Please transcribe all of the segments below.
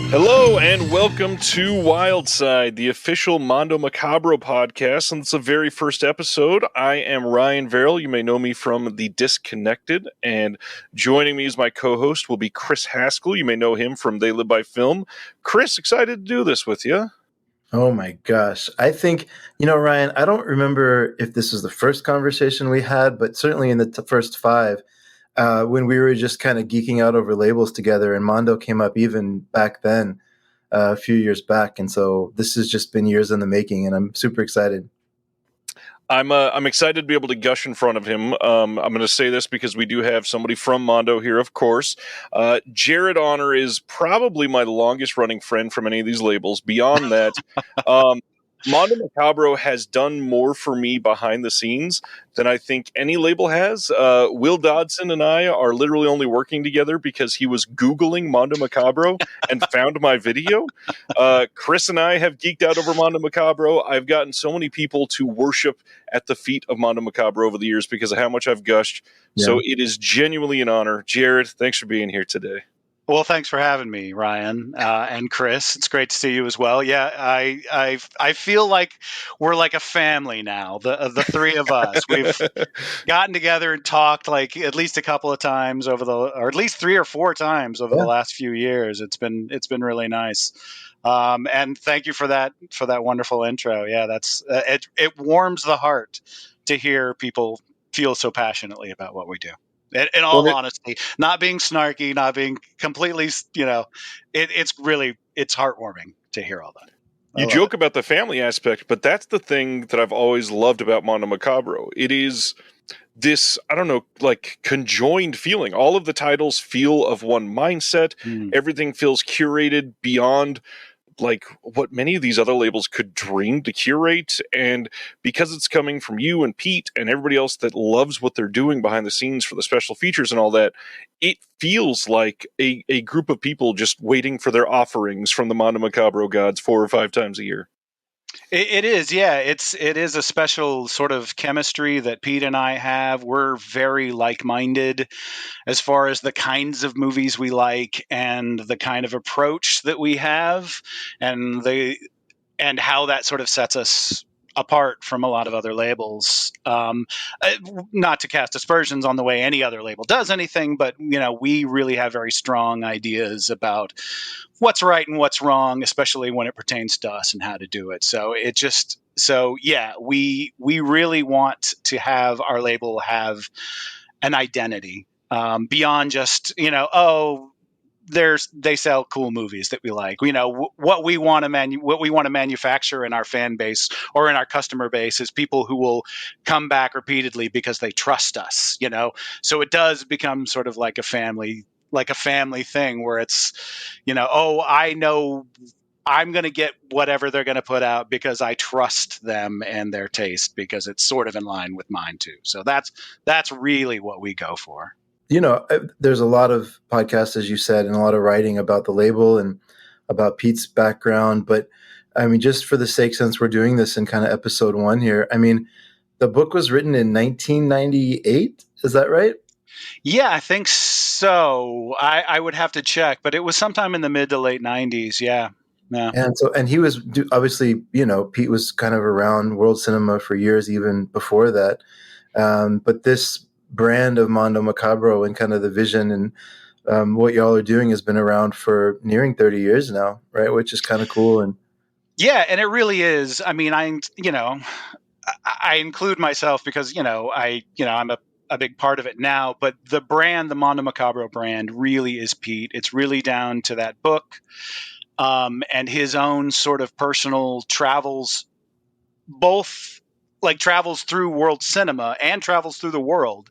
Hello and welcome to Wildside, the official Mondo Macabro podcast, and it's the very first episode. I am Ryan Verrill. You may know me from The Disconnected, and joining me as my co-host will be Chris Haskell. You may know him from They Live by Film. Chris, excited to do this with you. Oh my gosh. I think, Ryan, I don't remember if this was the first conversation we had, but certainly in the first five, when we were just kind of geeking out over labels together, and Mondo came up even back then, a few years back. And so this has just been years in the making, and I'm super excited. I'm excited to be able to gush in front of him. I'm going to say this because we do have somebody from Mondo here, of course. Jared Honor is probably my longest running friend from any of these labels. Beyond that, Mondo Macabro has done more for me behind the scenes than I think any label has. Will Dodson and I are literally only working together because he was Googling Mondo Macabro and found my video. Chris and I have geeked out over Mondo Macabro. I've gotten so many people to worship at the feet of Mondo Macabro over the years because of how much I've gushed. Yeah. So it is genuinely an honor. Jared, thanks for being here today. Well, thanks for having me, Ryan, and Chris. It's great to see you as well. Yeah, I feel like we're like a family now. The three of us. We've gotten together and talked like at least a couple of times or at least 3 or 4 times over the last few years. It's been really nice. And thank you for that wonderful intro. Yeah, that's it warms the heart to hear people feel so passionately about what we do. In all honesty, not being snarky, not being completely, it's heartwarming to hear all that. You joke about the family aspect, but that's the thing that I've always loved about Mondo Macabro. It is this, I don't know, like conjoined feeling. All of the titles feel of one mindset. Everything feels curated beyond like what many of these other labels could dream to curate. And because it's coming from you and Pete and everybody else that loves what they're doing behind the scenes for the special features and all that, it feels like a group of people just waiting for their offerings from the Mondo Macabro gods 4 or 5 times a year. It is, yeah. It is a special sort of chemistry that Pete and I have. We're very like-minded as far as the kinds of movies we like and the kind of approach that we have, and how that sort of sets us apart from a lot of other labels. Not to cast aspersions on the way any other label does anything, but we really have very strong ideas about what's right and what's wrong, especially when it pertains to us and how to do it. So we really want to have our label have an identity beyond just they sell cool movies that we like. What we want to manufacture in our fan base or in our customer base is people who will come back repeatedly because they trust us. So it does become sort of like a family thing where it's, I know I'm going to get whatever they're going to put out because I trust them and their taste because it's sort of in line with mine too. So that's really what we go for. There's a lot of podcasts, as you said, and a lot of writing about the label and about Pete's background. But I mean, just for the sake, since we're doing this in kind of episode 1 here, I mean, the book was written in 1998. Is that right? Yeah, I think so. I would have to check, but it was sometime in the mid to late 90s. Yeah. Yeah. And he was obviously, Pete was kind of around world cinema for years, even before that. But this brand of Mondo Macabro and kind of the vision and what y'all are doing has been around for nearing 30 years now, right? Which is kind of cool. And yeah, and it really is. I mean, I include myself because, I'm a big part of it now, but the brand, the Mondo Macabro brand, really is Pete. It's really down to that book and his own sort of personal travels, both like travels through world cinema and travels through the world.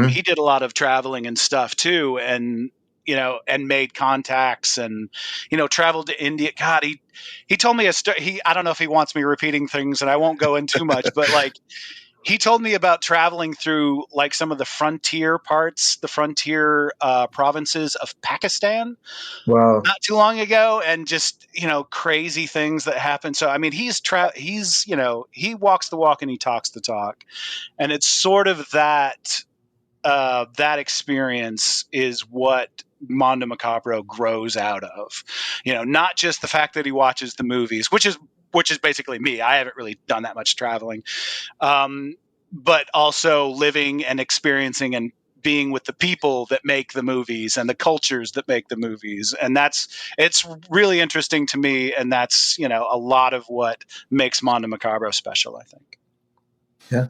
He did a lot of traveling and stuff too, and and made contacts and traveled to India. God, he told me a story. I don't know if he wants me repeating things, and I won't go in too much, but like he told me about traveling through like some of the frontier provinces of Pakistan. Wow. Not too long ago, and just crazy things that happen. So I mean, he walks the walk and he talks the talk, and it's sort of that experience is what Mondo Macabro grows out of. Not just the fact that he watches the movies, which is basically me. I haven't really done that much traveling, but also living and experiencing and being with the people that make the movies and the cultures that make the movies. And it's really interesting to me. And that's, a lot of what makes Mondo Macabro special, I think. Yeah.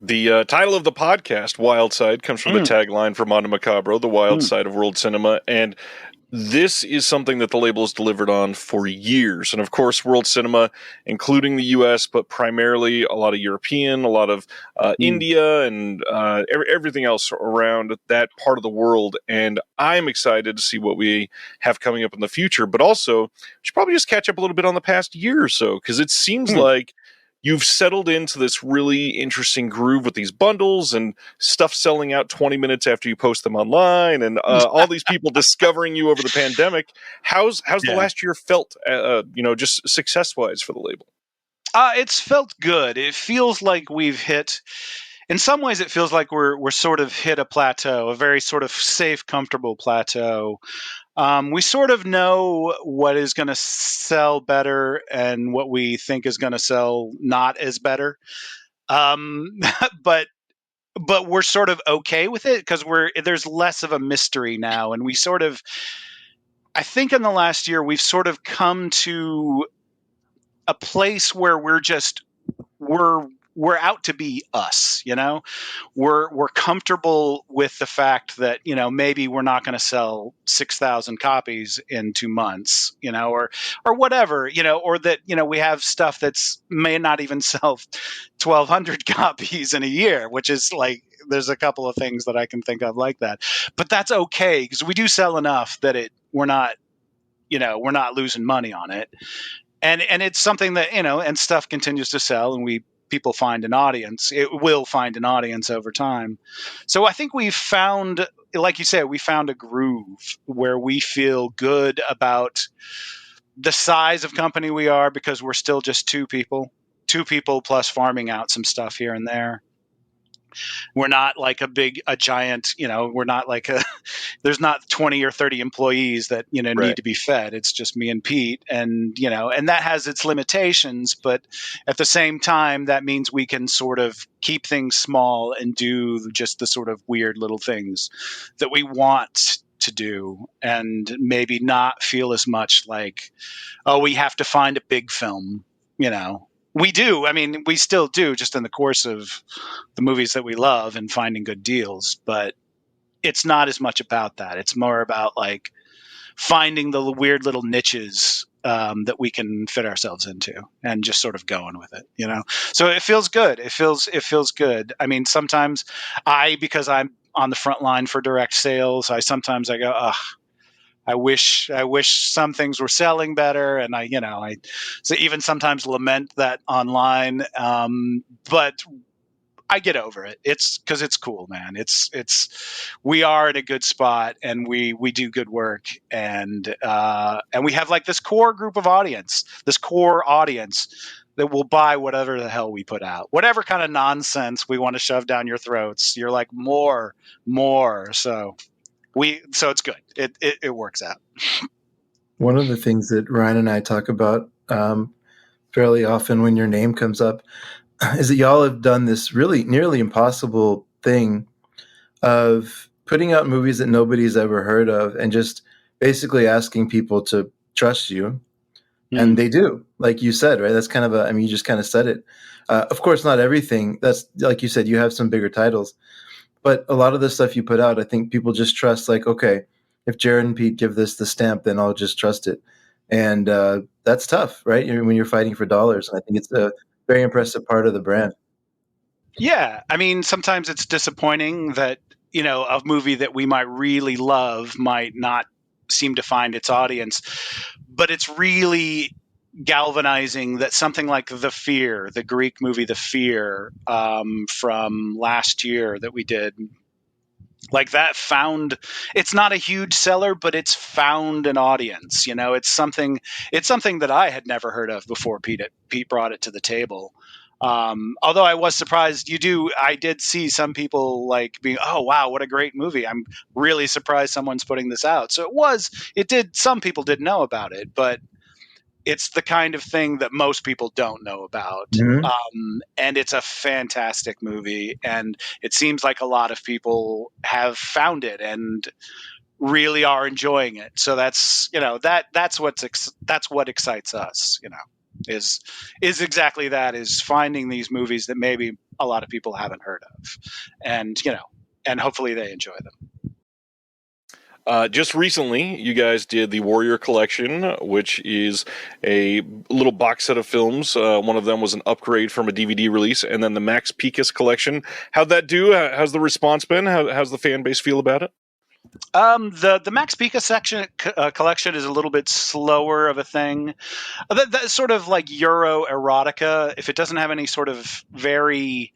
The title of the podcast, Wild Side, comes from the tagline for Mondo Macabro, the wild side of world cinema. And this is something that the label has delivered on for years. And of course, world cinema, including the US, but primarily a lot of European, a lot of India, and everything else around that part of the world. And I'm excited to see what we have coming up in the future. But also, we should probably just catch up a little bit on the past year or so, because it seems like you've settled into this really interesting groove with these bundles and stuff selling out 20 minutes after you post them online, and all these people discovering you over the pandemic. How's the last year felt, just success-wise for the label? It's felt good. It feels like we've hit, in some ways it feels like we're sort of hit a plateau, a very sort of safe, comfortable plateau. We sort of know what is going to sell better and what we think is going to sell not as better. But we're sort of okay with it because there's less of a mystery now. And I think in the last year, we've sort of come to a place where we're out to be us, we're comfortable with the fact that, maybe we're not going to sell 6,000 copies in 2 months, or whatever, or that, we have stuff that's may not even sell 1,200 copies in a year, which is like, there's a couple of things that I can think of like that, but that's okay because we do sell enough that we're not losing money on it. And it's something that, and stuff continues to sell, and people find an audience. It will find an audience over time. So I think we've found, like you said, we found a groove where we feel good about the size of company we are, because we're still just two people plus farming out some stuff here and there. We're not like a giant, we're not like there's not 20 or 30 employees that, need to be fed. It's just me and Pete, and, and that has its limitations, but at the same time, that means we can sort of keep things small and do just the sort of weird little things that we want to do, and maybe not feel as much like, oh, we have to find a big film, We do. I mean, we still do, just in the course of the movies that we love and finding good deals. But it's not as much about that. It's more about like finding the weird little niches that we can fit ourselves into, and just sort of going with it, So it feels good. It feels good. I mean, sometimes because I'm on the front line for direct sales, I go, ugh. I wish some things were selling better, and I so even sometimes lament that online. But I get over it. It's because it's cool, man. We are in a good spot, and we do good work, and we have like this core audience that will buy whatever the hell we put out, whatever kind of nonsense we want to shove down your throats. You're like, more. So it's good. It works out. One of the things that Ryan and I talk about fairly often when your name comes up is that y'all have done this really nearly impossible thing of putting out movies that nobody's ever heard of and just basically asking people to trust you. And they do, like you said, right? That's kind of you just kind of said it. Of course, not everything. That's like you said, you have some bigger titles. But a lot of the stuff you put out, I think people just trust, like, okay, if Jared and Pete give this the stamp, then I'll just trust it. And that's tough, right? When you're fighting for dollars. And I think it's a very impressive part of the brand. Yeah. I mean, sometimes it's disappointing that, a movie that we might really love might not seem to find its audience. But it's really galvanizing that something like the Greek movie The Fear, from last year that we did, like that it's not a huge seller, but it's found an audience. It's something that I had never heard of before Pete brought it to the table. Although I was surprised, I did see some people like being, oh wow, what a great movie! I'm really surprised someone's putting this out. So some people did know about it, but it's the kind of thing that most people don't know about. Mhm. And it's a fantastic movie, and it seems like a lot of people have found it and really are enjoying it. So that's that's what excites us. Is exactly that, is finding these movies that maybe a lot of people haven't heard of, and and hopefully they enjoy them. Just recently, you guys did the Warrior Collection, which is a little box set of films. One of them was an upgrade from a DVD release, and then the Max Picus Collection. How'd that do? How's the response been? How's the fan base feel about it? The Max Pika collection is a little bit slower of a thing. That's sort of like Euro erotica. If it doesn't have any sort of very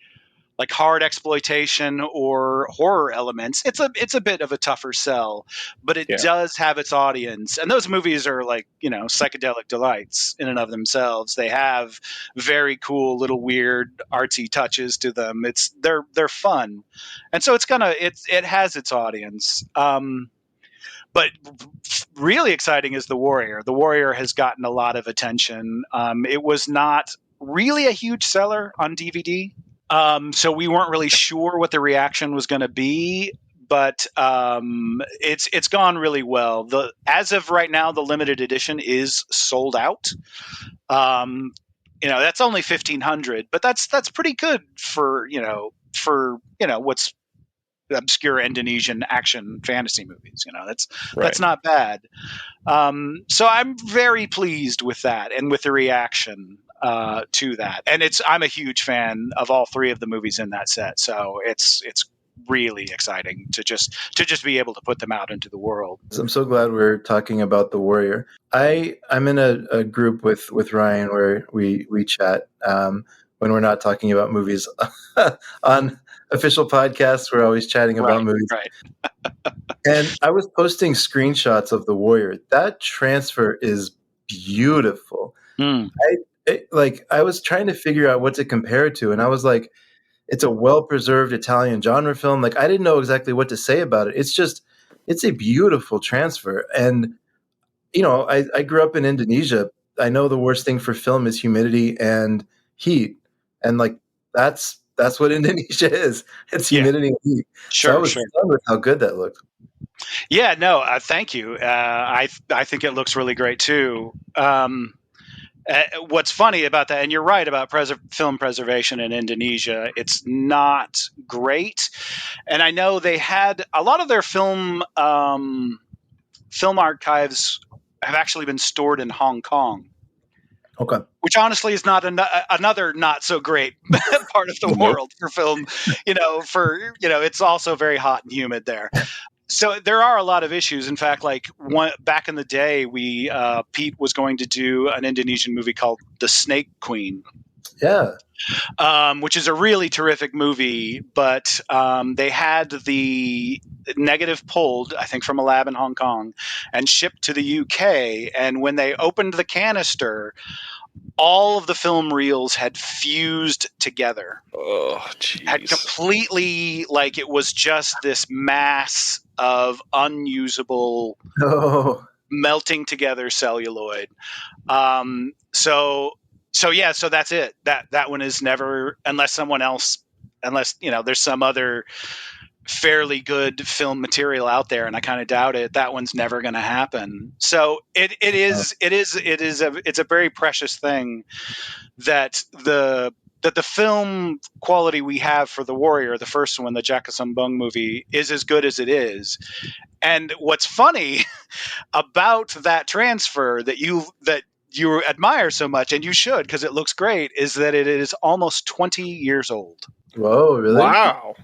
like hard exploitation or horror elements, it's a bit of a tougher sell, but it does have its audience. And those movies are like, psychedelic delights in and of themselves. They have very cool little weird artsy touches to them. They're fun. And so it has its audience. But really exciting is The Warrior. The Warrior has gotten a lot of attention. It was not really a huge seller on DVD. So we weren't really sure what the reaction was going to be, but it's gone really well. As of right now, the limited edition is sold out. That's only 1,500, but that's pretty good for what's obscure Indonesian action fantasy movies. That's not bad. So I'm very pleased with that and with the reaction to that. And I'm a huge fan of all three of the movies in that set. So it's really exciting to just be able to put them out into the world. I'm so glad we're talking about The Warrior. I'm in a group with Ryan where we chat when we're not talking about movies on official podcasts. We're always chatting about movies. Right. And I was posting screenshots of The Warrior. That transfer is beautiful. I was trying to figure out what to compare it to, and I was like, it's a well-preserved Italian genre film. Like, I didn't know exactly what to say about it. It's a beautiful transfer. And, I grew up in Indonesia. I know the worst thing for film is humidity and heat. And like, that's what Indonesia is. It's humidity and heat. Sure, so I was stunned with how good that looked. Yeah, no, thank you. I think it looks really great too. What's funny about that, and you're right about film preservation in Indonesia, it's not great. And I know they had a lot of their film archives have actually been stored in Hong Kong. Okay. Which honestly is not another not so great part of the world for film. It's also very hot and humid there. So there are a lot of issues. In fact, back in the day, Pete was going to do an Indonesian movie called The Snake Queen. Yeah. Which is a really terrific movie, but they had the negative pulled, I think, from a lab in Hong Kong and shipped to the UK. And when they opened the canister, all of the film reels had fused together. Oh, geez. Had completely, it was just this mass of unusable, melting together celluloid. So that's it. That one is never, unless there's some other fairly good film material out there, and I kind of doubt it. That one's never going to happen. So it's a very precious thing that the film quality we have for The Warrior, the first one, the Jaka Sambung movie, is as good as it is. And what's funny about that transfer that you admire so much, and you should, because it looks great, is that it is almost 20 years old. Whoa, really? Wow.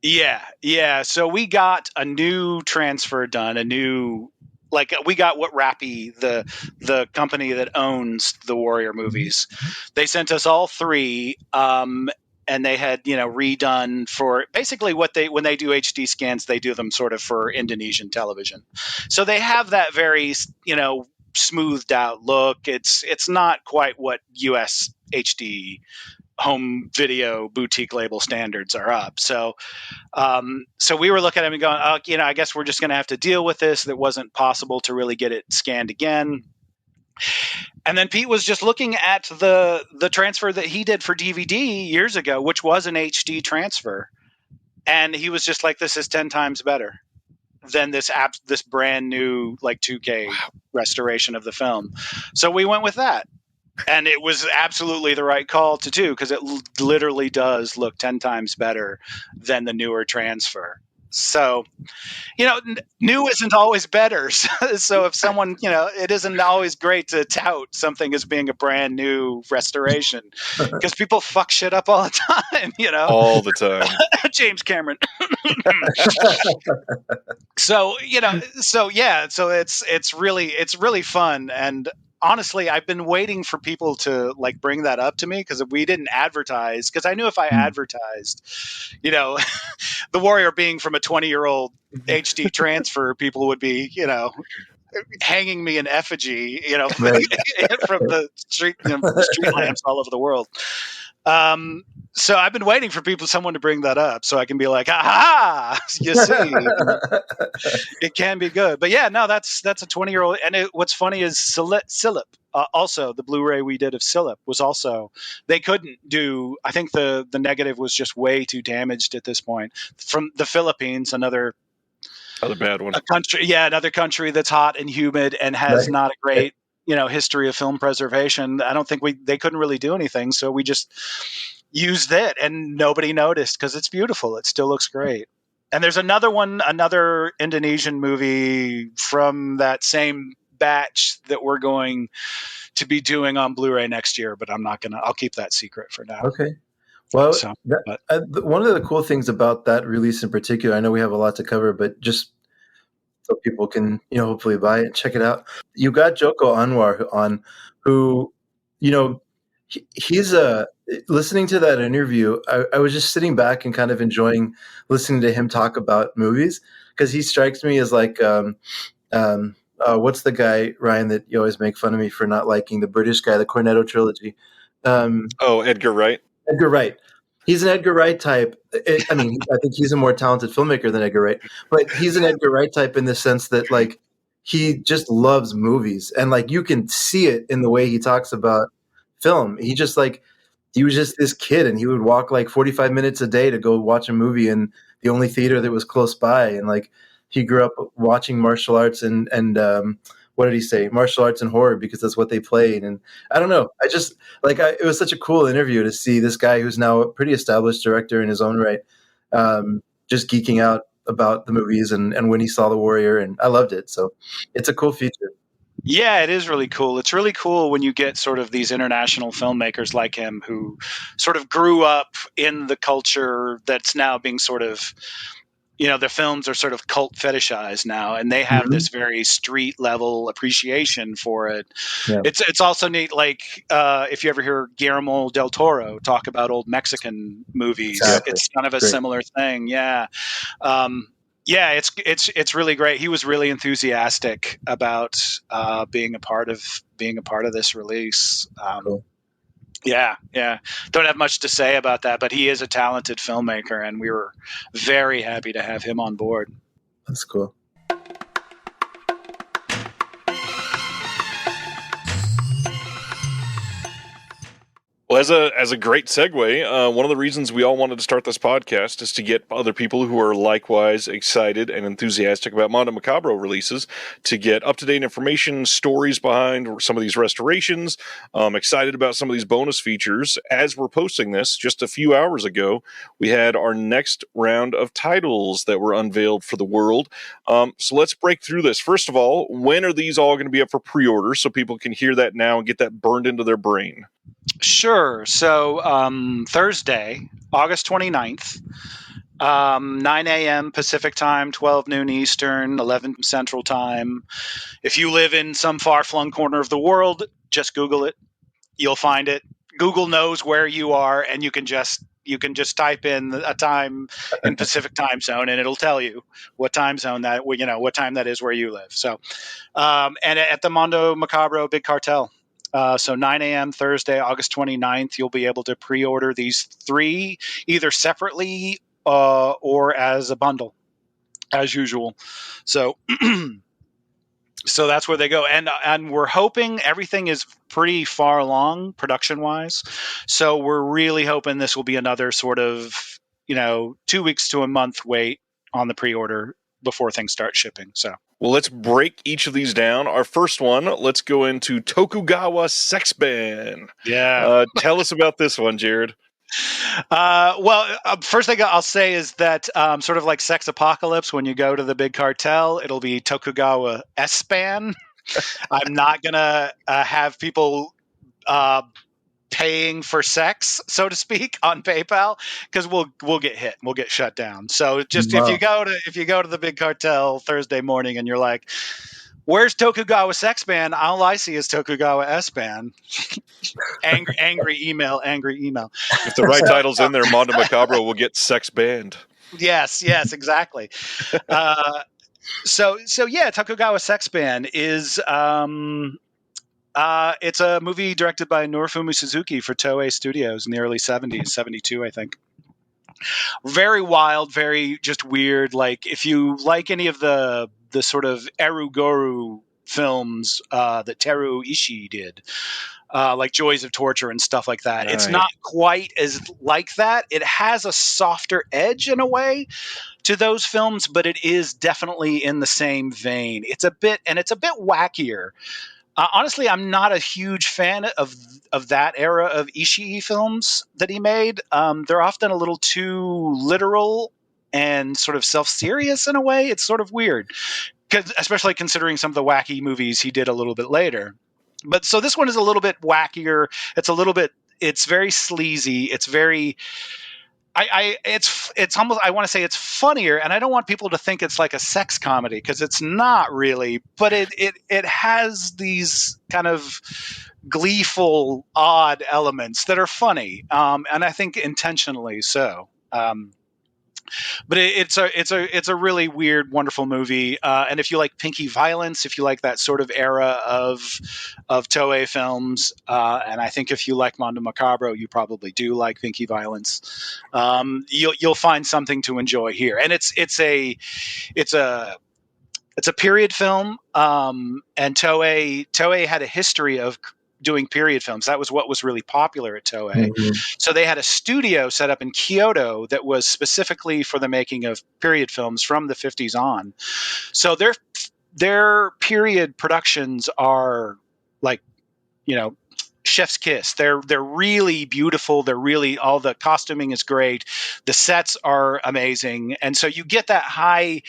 Yeah. So we got a new transfer done, we got what Rappy, the company that owns the Warrior movies, they sent us all three, and they had redone for basically when they do HD scans, they do them sort of for Indonesian television. So they have that very smoothed out look. It's not quite what US HD home video boutique label standards are up. So we were looking at it and going, I guess we're just going to have to deal with this. It wasn't possible to really get it scanned again. And then Pete was just looking at the transfer that he did for DVD years ago, which was an HD transfer. And he was just like, this is 10 times better than this brand new like 2K restoration of the film. So we went with that. And it was absolutely the right call to do, because it literally does look 10 times better than the newer transfer. So, new isn't always better. So if someone, it isn't always great to tout something as being a brand new restoration, because people fuck shit up all the time, All the time. James Cameron. So it's really fun. And honestly, I've been waiting for people to like bring that up to me, because we didn't advertise, because I knew if I advertised, the Warrior being from a 20-year-old HD transfer, people would be, hanging me in effigy, Right. from the street lamps all over the world. So I've been waiting for someone to bring that up, so I can be like, aha, you see, it can be good. But yeah, no, that's a 20-year-old. And what's funny is Silip, also the Blu-ray we did of Silip was also, they couldn't do, I think the negative was just way too damaged at this point, from the Philippines, another bad one. Another country that's hot and humid and has not a great, history of film preservation. I don't think they couldn't really do anything. So we just used it, and nobody noticed, because it's beautiful. It still looks great. And there's another Indonesian movie from that same batch that we're going to be doing on Blu-ray next year, but I'll keep that secret for now. Okay. Well, one of the cool things about that release in particular, I know we have a lot to cover, but just so people can, hopefully buy it and check it out. You got Joko Anwar on, who, he's listening to that interview. I was just sitting back and kind of enjoying listening to him talk about movies, because he strikes me as like, what's the guy, Ryan, that you always make fun of me for not liking, the British guy, the Cornetto trilogy? Edgar Wright. Edgar Wright. He's an Edgar Wright type. I think he's a more talented filmmaker than Edgar Wright, but he's an Edgar Wright type in the sense that like he just loves movies, and like you can see it in the way he talks about film. He was just this kid, and he would walk like 45 minutes a day to go watch a movie in the only theater that was close by, and like he grew up watching martial arts and what did he say? Martial arts and horror, because that's what they played. And I don't know. I just it was such a cool interview to see this guy who's now a pretty established director in his own right, just geeking out about the movies and when he saw The Warrior, and I loved it. So it's a cool feature. Yeah, it is really cool. It's really cool when you get sort of these international filmmakers like him who sort of grew up in the culture that's now being sort of, their films are sort of cult fetishized now, and they have this very street level appreciation for it. Yeah. It's also neat, like if you ever hear Guillermo del Toro talk about old Mexican movies, exactly. It's kind of a similar thing. Yeah. It's really great. He was really enthusiastic about being a part of this release. Cool. Yeah. Don't have much to say about that, but he is a talented filmmaker, and we were very happy to have him on board. That's cool. Well, as a great segue, one of the reasons we all wanted to start this podcast is to get other people who are likewise excited and enthusiastic about Mondo Macabro releases to get up-to-date information, stories behind some of these restorations, excited about some of these bonus features. As we're posting this, just a few hours ago, we had our next round of titles that were unveiled for the world. So let's break through this. First of all, when are these all going to be up for pre-order so people can hear that now and get that burned into their brain? Sure. So Thursday, August 29th, 9 a.m. Pacific time, 12 noon Eastern, 11 Central time. If you live in some far-flung corner of the world, just Google it. You'll find it. Google knows where you are, and you can just type in a time in Pacific time zone, and it'll tell you what time zone what time that is where you live. So, and at the Mondo Macabro Big Cartel So 9 a.m. Thursday, August 29th, you'll be able to pre-order these 3 either separately or as a bundle, as usual. So so that's where they go, and we're hoping everything is pretty far along production wise. So we're really hoping this will be another sort of 2 weeks to a month wait on the pre-order before things start shipping. So well, let's break each of these down. Our first one, let's go into Tokugawa Sex Ban. yeah. Tell us about this one, Jared. First thing I'll say is that sort of like Sex Apocalypse, when you go to the big cartel, it'll be Tokugawa S-Ban. I'm not going to have people paying for sex, so to speak, on PayPal, because we'll get hit, we'll get shut down. So just Wow. if you go to the big cartel Thursday morning and you're like, where's Tokugawa Sex Ban? All I see is Tokugawa S-Ban. angry email. If the right title's in there, Mondo Macabro will get sex banned. Yes, exactly. So yeah, Tokugawa Sex Ban is it's a movie directed by Norifumi Suzuki for Toei Studios in the early 70s, 72, I think. Very wild, very just weird. Like if you like any of the sort of Erugoru films that Teru Ishii did, like Joys of Torture and stuff like that. Right. It's not quite as like that. It has a softer edge in a way to those films, but it is definitely in the same vein. It's a bit wackier. Honestly, I'm not a huge fan of that era of Ishii films that he made. They're often a little too literal and sort of self-serious in a way. It's sort of weird, especially considering some of the wacky movies he did a little bit later. But so this one is a little bit wackier. It's very sleazy. It's very, it's almost, I want to say it's funnier, and I don't want people to think it's like a sex comedy, because it's not really, but it has these kind of gleeful, odd elements that are funny. And I think intentionally so. But it's a really weird, wonderful movie. And if you like Pinky Violence, if you like that sort of era of Toei films, and I think if you like Mondo Macabro, you probably do like Pinky Violence. You'll find something to enjoy here, and it's a period film. And Toei had a history of doing period films. That was what was really popular at Toei. Mm-hmm. So they had a studio set up in Kyoto that was specifically for the making of period films from the 50s on. So their period productions are like, chef's kiss. They're really beautiful. They're really, all the costuming is great. The sets are amazing. And so you get that high.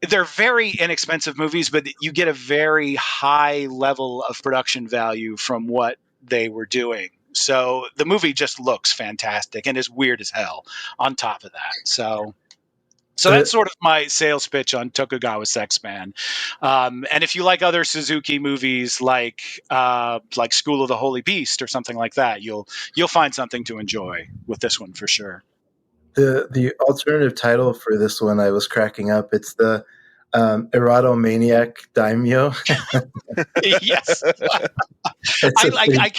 They're very inexpensive movies, but you get a very high level of production value from what they were doing. So the movie just looks fantastic and is weird as hell on top of that. So that's sort of my sales pitch on Tokugawa Sex Ban. And if you like other Suzuki movies like School of the Holy Beast or something like that, you'll find something to enjoy with this one for sure. The alternative title for this one, I was cracking up. It's the Erotomaniac Daimyo. Yes. I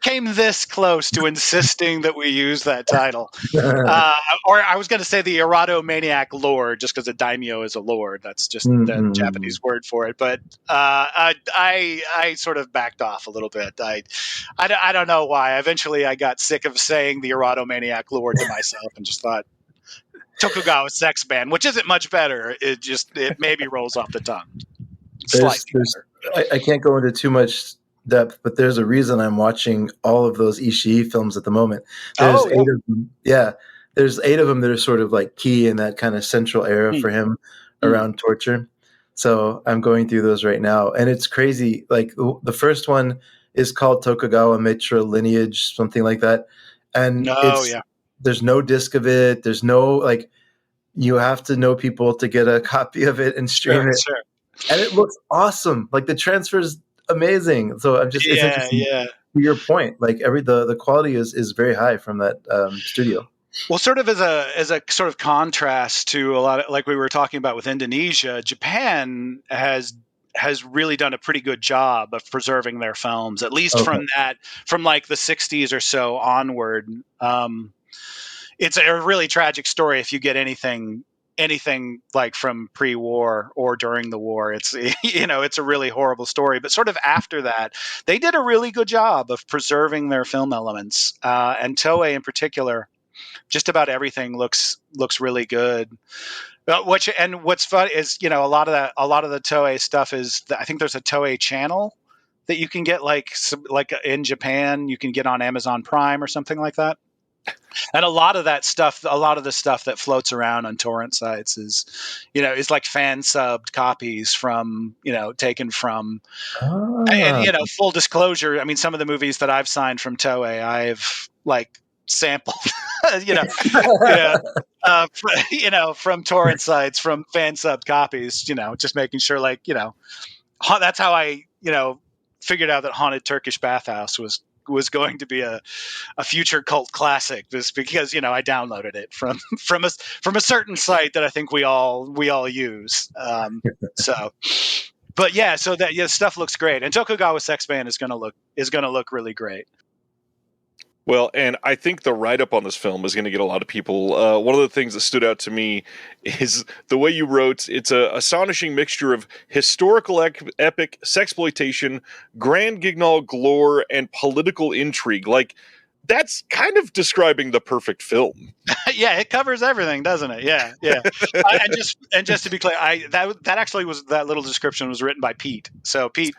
came this close to insisting that we use that title. Or I was going to say the Erotomaniac Lord, just because a daimyo is a lord. That's just the Japanese word for it. But I sort of backed off a little bit. I don't know why. Eventually, I got sick of saying the Erotomaniac Lord to myself and just thought, Tokugawa Sex Ban, which isn't much better. It maybe rolls off the tongue. I can't go into too much depth, but there's a reason I'm watching all of those Ishii films at the moment. There's 8 of them. Yeah, there's 8 of them that are sort of like key in that kind of central era for him around torture. So I'm going through those right now, and it's crazy. Like the first one is called Tokugawa Mitra Lineage, something like that, and there's no disc of it. There's no, like, you have to know people to get a copy of it and stream it. Sure. And it looks awesome. Like the transfer is amazing. So I'm just, it's interesting. To your point, like the quality is very high from that studio. Well, sort of as a sort of contrast to a lot of, like we were talking about with Indonesia, Japan has has really done a pretty good job of preserving their films, at least from like the 60s or so onward. It's a really tragic story if you get anything like from pre-war or during the war. It's it's a really horrible story, but sort of after that they did a really good job of preserving their film elements, and Toei in particular. Just about everything looks really good. What's fun is a lot of the Toei stuff is I think there's a Toei channel that you can get like in Japan you can get on Amazon Prime or something like that. And a lot of the stuff that floats around on torrent sites is like fan subbed copies from taken from. And full disclosure, I mean, some of the movies that I've signed from Toei, I've like sampled, from torrent sites, from fan subbed copies, just making sure, that's how I, figured out that Haunted Turkish Bathhouse was going to be a future cult classic, just because I downloaded it from a certain site that I think we all use. But yeah, so that stuff looks great, and Tokugawa Sex Band is going to look really great. Well, and I think the write-up on this film is going to get a lot of people. One of the things that stood out to me is the way you wrote, it's an astonishing mixture of historical epic, sexploitation, grand guignol gloire, and political intrigue. Like, that's kind of describing the perfect film. Yeah, it covers everything, doesn't it? Yeah. And just to be clear, that little description was written by Pete. So Pete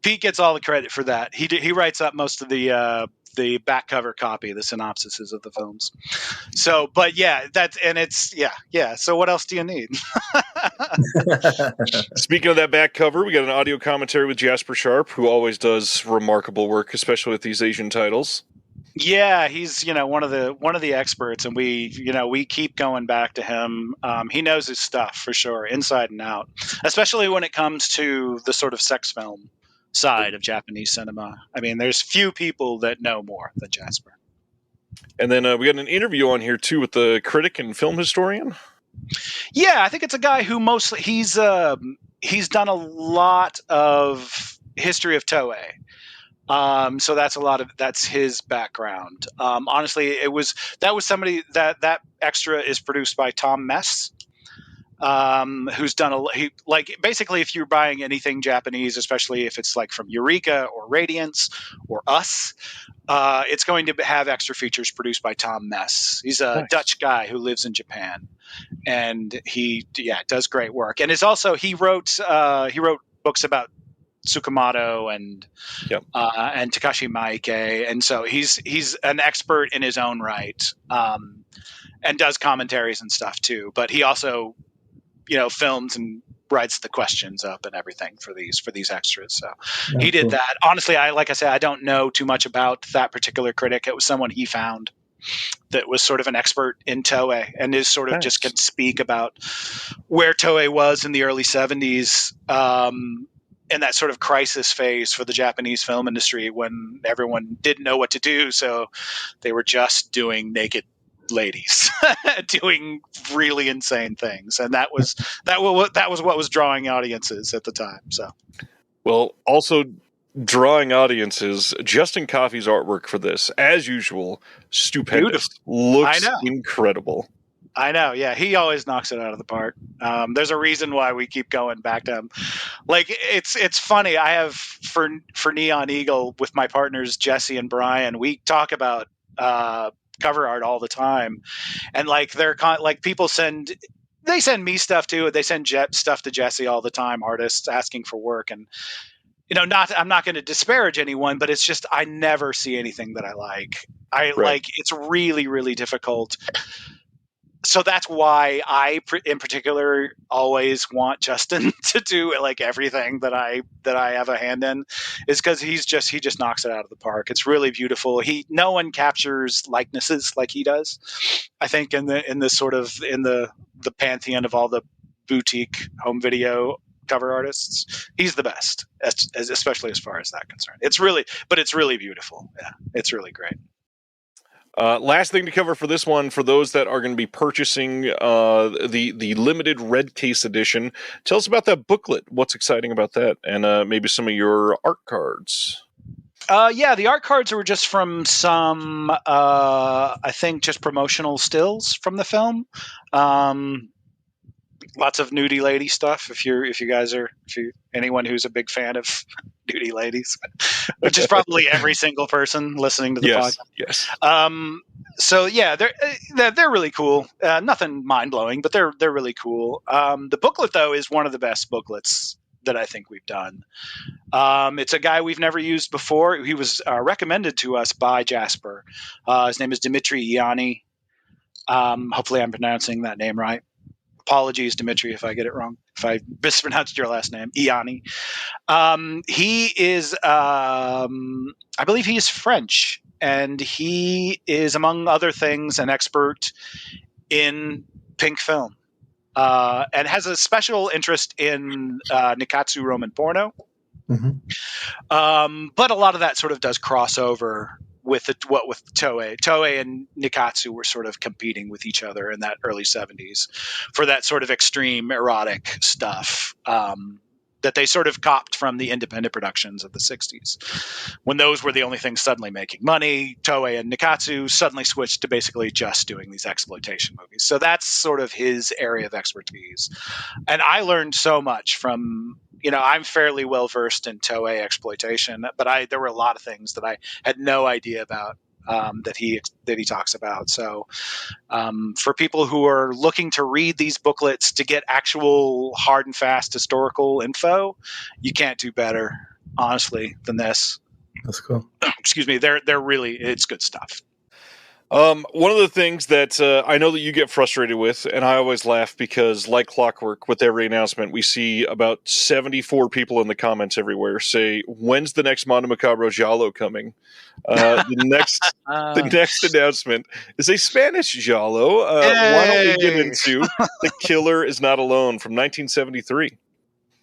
gets all the credit for that. He writes up most of the back cover copy, the synopsises of the films. So, but yeah, So what else do you need? Speaking of that back cover, we got an audio commentary with Jasper Sharp, who always does remarkable work, especially with these Asian titles. Yeah, he's one of the experts, and we keep going back to him. He knows his stuff for sure, inside and out, especially when it comes to the sort of sex film side of Japanese cinema. I mean, there's few people that know more than Jasper. And then we got an interview on here too with the critic and film historian. Yeah, I think it's a guy who mostly he's done a lot of history of Toei. So that's his background. Honestly, that was somebody that extra is produced by Tom Mess, who's done basically if you're buying anything Japanese, especially if it's like from Eureka or Radiance or Us, it's going to have extra features produced by Tom Mess. He's a nice Dutch guy who lives in Japan, and he does great work. And he wrote books about Tsukumoto and Takashi Miike, and so he's an expert in his own right, and does commentaries and stuff too. But he also films and writes the questions up and everything for these extras. So he did that. Honestly, like I said, I don't know too much about that particular critic. It was someone he found that was sort of an expert in Toei and is sort of just can speak about where Toei was in the early 70s. In that sort of crisis phase for the Japanese film industry when everyone didn't know what to do. So they were just doing naked ladies doing really insane things. And that was what was drawing audiences at the time. So, well, also drawing audiences, Justin Coffey's artwork for this, as usual, stupendous. Beautiful. Looks incredible. I know. Yeah. He always knocks it out of the park. There's a reason why we keep going back to him. Like it's funny. I have for Neon Eagle with my partners, Jesse and Brian, we talk about, cover art all the time. And like, people send me stuff too. They send stuff to Jesse all the time, artists asking for work. And, I'm not going to disparage anyone, but it's just, I never see anything that I like. It's really, really difficult. So that's why I, in particular, always want Justin to do like everything that I have a hand in, is because he just knocks it out of the park. It's really beautiful. No one captures likenesses like he does. I think in the pantheon of all the boutique home video cover artists, he's the best, especially as far as that concerned. It's really beautiful. Yeah, it's really great. Last thing to cover for this one, for those that are going to be purchasing the limited red case edition, tell us about that booklet. What's exciting about that, and maybe some of your art cards. Yeah, the art cards were just from some, I think, just promotional stills from the film. Lots of nudie lady stuff. If anyone who's a big fan of nudie ladies, which is probably every single person listening to the podcast. Yes. So yeah, they're really cool. Nothing mind blowing, but they're really cool. The booklet though is one of the best booklets that I think we've done. It's a guy we've never used before. He was recommended to us by Jasper. His name is Dimitri Ianni. Hopefully I'm pronouncing that name right. Apologies, Dimitri, if I get it wrong, if I mispronounced your last name, Ianni. He is, I believe he is French, and he is, among other things, an expert in pink film, and has a special interest in Nikatsu Roman porno. Mm-hmm. But a lot of that sort of does cross over with Toei. Toei and Nikatsu were sort of competing with each other in that early 70s for that sort of extreme erotic stuff that they sort of copped from the independent productions of the 60s. When those were the only things suddenly making money, Toei and Nikatsu suddenly switched to basically just doing these exploitation movies. So that's sort of his area of expertise. And I learned so much from, I'm fairly well versed in Toei exploitation, but there were a lot of things that I had no idea about that he talks about. So for people who are looking to read these booklets to get actual hard and fast historical info, you can't do better, honestly, than this. That's cool. Excuse me. They're really, it's good stuff. One of the things that I know that you get frustrated with, and I always laugh because, like clockwork, with every announcement, we see about 74 people in the comments everywhere say, "When's the next Mondo Macabro Giallo coming?" The next announcement is a Spanish Giallo. Why don't we get into "The Killer Is Not Alone" from 1973?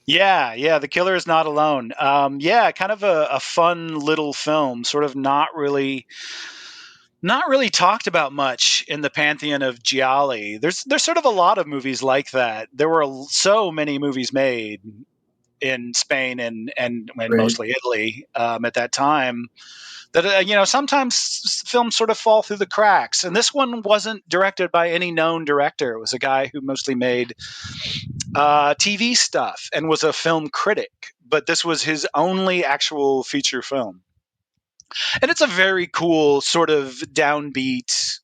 Yeah, The Killer Is Not Alone. Kind of a fun little film, sort of not really talked about much in the pantheon of gialli. There's sort of a lot of movies like that. There were so many movies made in Spain and right. Mostly Italy at that time that sometimes films sort of fall through the cracks. And this one wasn't directed by any known director. It was a guy who mostly made TV stuff and was a film critic. But this was his only actual feature film. And it's a very cool sort of downbeat,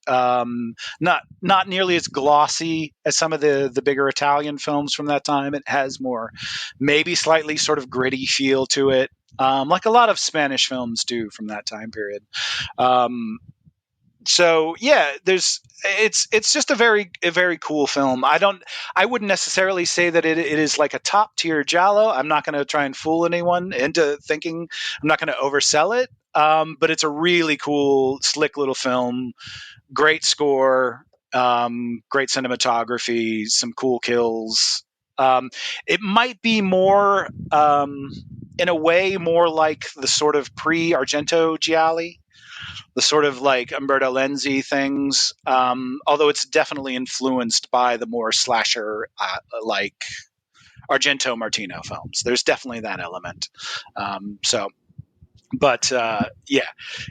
not nearly as glossy as some of the bigger Italian films from that time. It has more, maybe slightly sort of gritty feel to it, like a lot of Spanish films do from that time period. So yeah, it's just a very cool film. I wouldn't necessarily say that it is like a top tier giallo. I'm not going to try and fool anyone into thinking. I'm not going to oversell it. But it's a really cool, slick little film. Great score, great cinematography, some cool kills. It might be more, in a way, more like the sort of pre-Argento gialli, the sort of like Umberto Lenzi things, although it's definitely influenced by the more slasher like Argento Martino films. There's definitely that element. But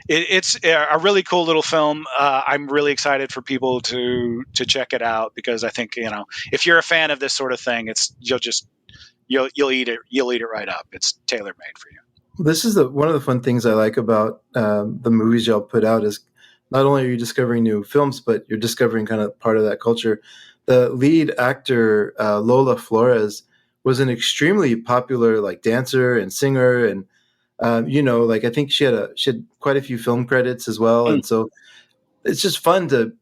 it's a really cool little film. I'm really excited for people to check it out because I think if you're a fan of this sort of thing, you'll eat it right up. It's tailor made for you. This is one of the fun things I like about the movies y'all put out is not only are you discovering new films, but you're discovering kind of part of that culture. The lead actor Lola Flores was an extremely popular like dancer and singer and. I think she had quite a few film credits as well, and so it's just fun to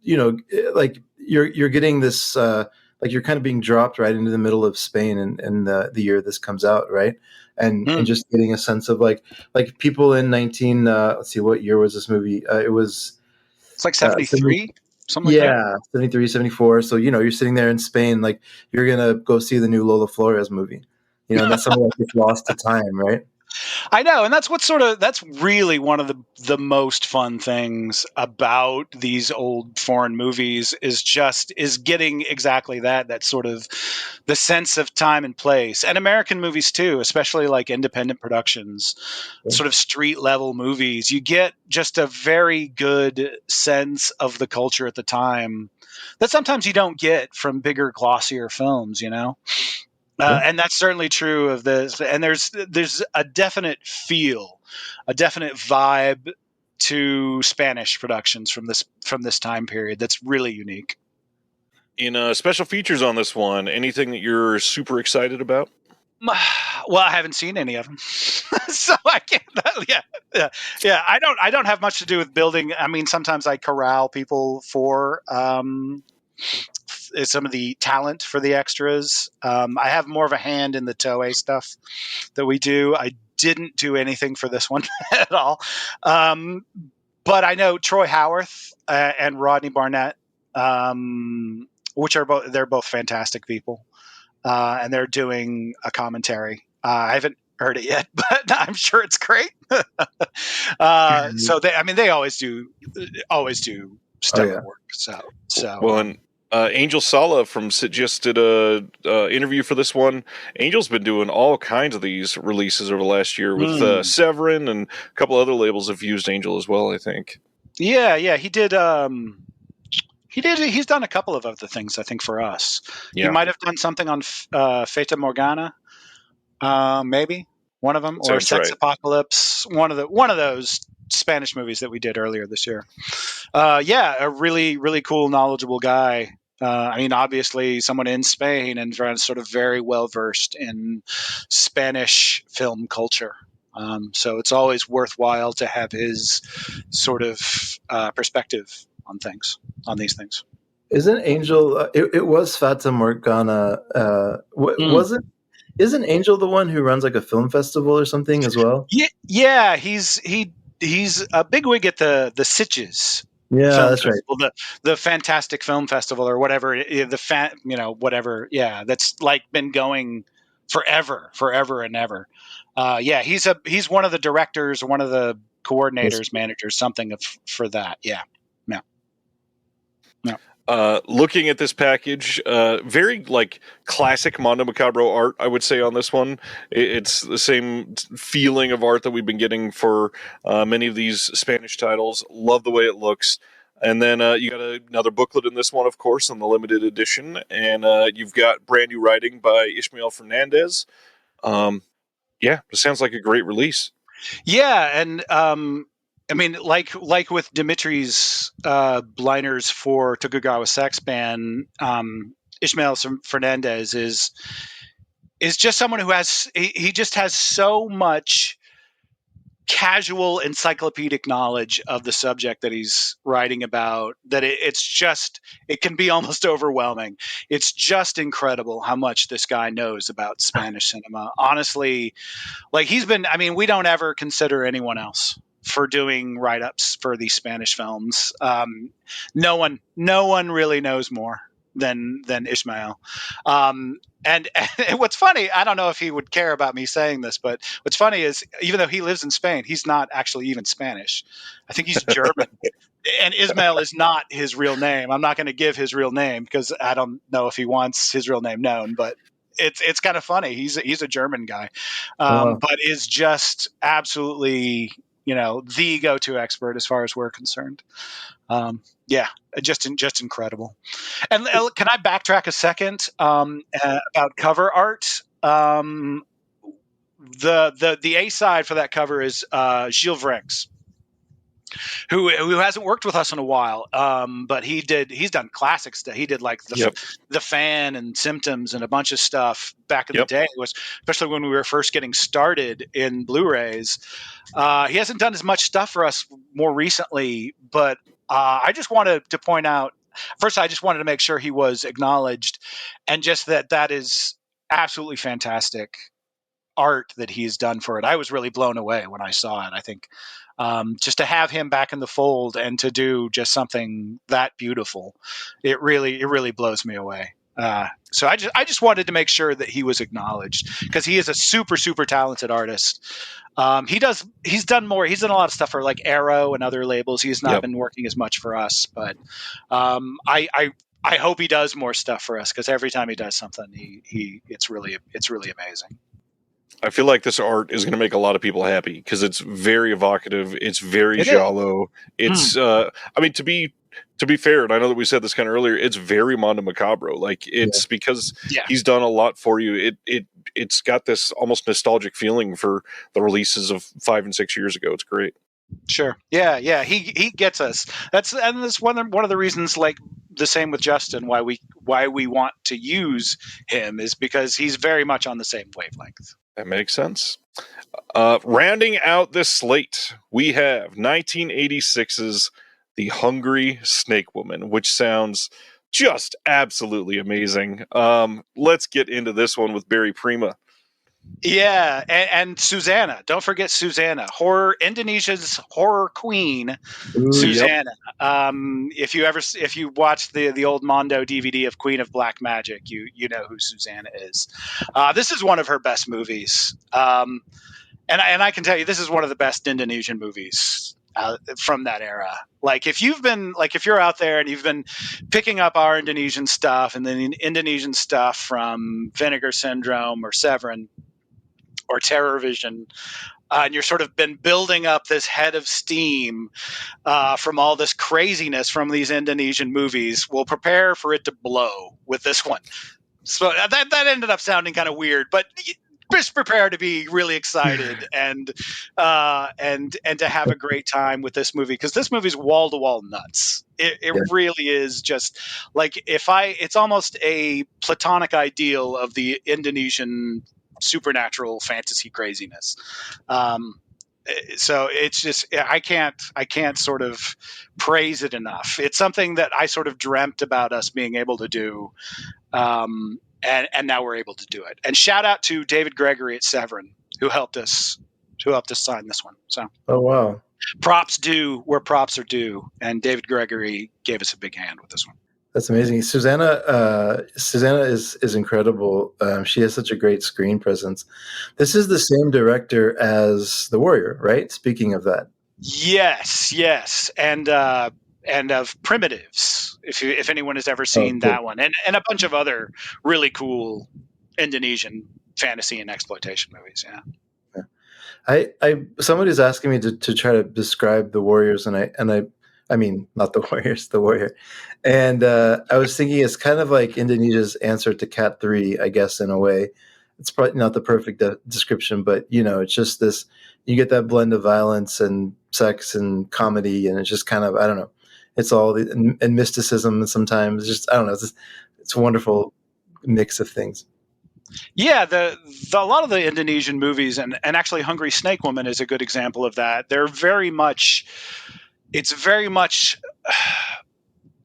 like you're getting this like you're kind of being dropped right into the middle of Spain in the year this comes out, right? And just getting a sense of like people in let's see, what year was this movie? It's like 73, something like that. Yeah, 73, 74. So you're sitting there in Spain, like you're gonna go see the new Lola Flores movie, and that's something like it's lost to time, right? I know, and that's really one of the most fun things about these old foreign movies is getting exactly that sort of the sense of time and place. And American movies too, especially like independent productions, sort of street level movies. You get just a very good sense of the culture at the time that sometimes you don't get from bigger, glossier films, you know? And that's certainly true of this. And there's a definite feel, a definite vibe to Spanish productions from this time period that's really unique. In special features on this one, anything that you're super excited about? Well, I haven't seen any of them, so I can't. Yeah. I don't have much to do with building. I mean, sometimes I corral people for some of the talent for the extras. I have more of a hand in the Toei stuff that we do. I didn't do anything for this one at all. But I know Troy Howarth and Rodney Barnett, which are they're both fantastic people. And they're doing a commentary. I haven't heard it yet, but I'm sure it's great. So they always do stellar work. So well, and Angel Sala from just did a interview for this one. Angel's been doing all kinds of these releases over the last year with Severin, and a couple other labels have used Angel as well, I think. Yeah, he did. He's done a couple of other things, I think, for us. Yeah. He might have done something on Fata Morgana, maybe one of them, or Sex Apocalypse, one of those Spanish movies that we did earlier this year. A really, really cool, knowledgeable guy. I mean, obviously, someone in Spain and sort of very well versed in Spanish film culture. So it's always worthwhile to have his sort of perspective on these things. Isn't Angel? It was Fata Morgana. Isn't Angel the one who runs like a film festival or something as well? Yeah. He's a bigwig at the Sitges. Yeah, that's festival, right. The Fantastic Film Festival or whatever. Whatever. Yeah, that's like been going forever and ever. He's one of the directors, one of the coordinators, managers, something for that. Yeah. Looking at this package, very like classic Mondo Macabro art, I would say on this one. It's the same feeling of art that we've been getting for many of these Spanish titles. Love the way it looks. And then you got another booklet in this one, of course, in the limited edition. And you've got brand new writing by Ismael Fernandez. It sounds like a great release. Yeah, and I mean, like with Dimitri's liners for Tokugawa Sex Band, Ismael Fernandez is just someone who he just has so much casual encyclopedic knowledge of the subject that he's writing about that it can be almost overwhelming. It's just incredible how much this guy knows about Spanish cinema. Honestly, like we don't ever consider anyone else for doing write-ups for these Spanish films. No one really knows more than Ismael. And what's funny, I don't know if he would care about me saying this, but what's funny is even though he lives in Spain, he's not actually even Spanish. I think he's German. And Ismael is not his real name. I'm not going to give his real name because I don't know if he wants his real name known, but it's kind of funny. He's a German guy, but is just absolutely, the go-to expert as far as we're concerned. Just incredible. And can I backtrack a second about cover art? The A side for that cover is Gilles Vrenks, who hasn't worked with us in a while, but he's done classic stuff. He did like the Fan and Symptoms and a bunch of stuff back in the day. It was especially when we were first getting started in Blu-rays. He hasn't done as much stuff for us more recently, but I just wanted to point out, first, I just wanted to make sure he was acknowledged, and just that is absolutely fantastic art that he's done for it. I was really blown away when I saw it. I think just to have him back in the fold and to do just something that beautiful, it really blows me away. So I just wanted to make sure that he was acknowledged because he is a super super talented artist. He's done more. He's done a lot of stuff for like Arrow and other labels. He's not been working as much for us, but I hope he does more stuff for us because every time he does something, it's really amazing. I feel like this art is going to make a lot of people happy because it's very evocative. It's very Giallo. It's, I mean, to be fair, and I know that we said this kind of earlier, it's very Mondo Macabro. Like it's because he's done a lot for you. It's got this almost nostalgic feeling for the releases of 5 and 6 years ago. It's great. Sure. Yeah. He gets us. That's one of the reasons, like the same with Justin, why we want to use him is because he's very much on the same wavelength. That makes sense. Rounding out this slate, we have 1986's The Hungry Snake Woman, which sounds just absolutely amazing. Let's get into this one with Barry Prima. Yeah, and Suzzanna. Don't forget Suzzanna, Indonesia's horror queen, Suzzanna. If you watch the old Mondo DVD of Queen of Black Magic, you know who Suzzanna is. This is one of her best movies, and I can tell you this is one of the best Indonesian movies from that era. Like if you're out there and you've been picking up our Indonesian stuff and then Indonesian stuff from Vinegar Syndrome or Severin or Terror Vision, and you're sort of been building up this head of steam from all this craziness from these Indonesian movies, we'll prepare for it to blow with this one. So that ended up sounding kind of weird, but just prepare to be really excited and to have a great time with this movie, because this movie's wall to wall nuts. It really is just like it's almost a platonic ideal of the Indonesian supernatural fantasy craziness. So it's just I can't sort of praise it enough. It's something that I sort of dreamt about us being able to do, and now we're able to do it. And shout out to David Gregory at Severin who helped us sign this one. So wow, props due where props are due, and David Gregory gave us a big hand with this one. That's amazing. Suzzanna is incredible. She has such a great screen presence. This is the same director as The Warrior, right? Speaking of that. Yes. And of Primitives, if anyone has ever seen that one, and a bunch of other really cool Indonesian fantasy and exploitation movies. Somebody's asking me to try to describe The Warriors, I mean, not The Warriors, The Warrior. And I was thinking it's kind of like Indonesia's answer to Cat 3, I guess, in a way. It's probably not the perfect description, but, it's just this, you get that blend of violence and sex and comedy, and it's just kind of, I don't know, it's all, and mysticism, and sometimes it's just, I don't know, it's a wonderful mix of things. Yeah, a lot of the Indonesian movies, and actually Hungry Snake Woman is a good example of that. It's very much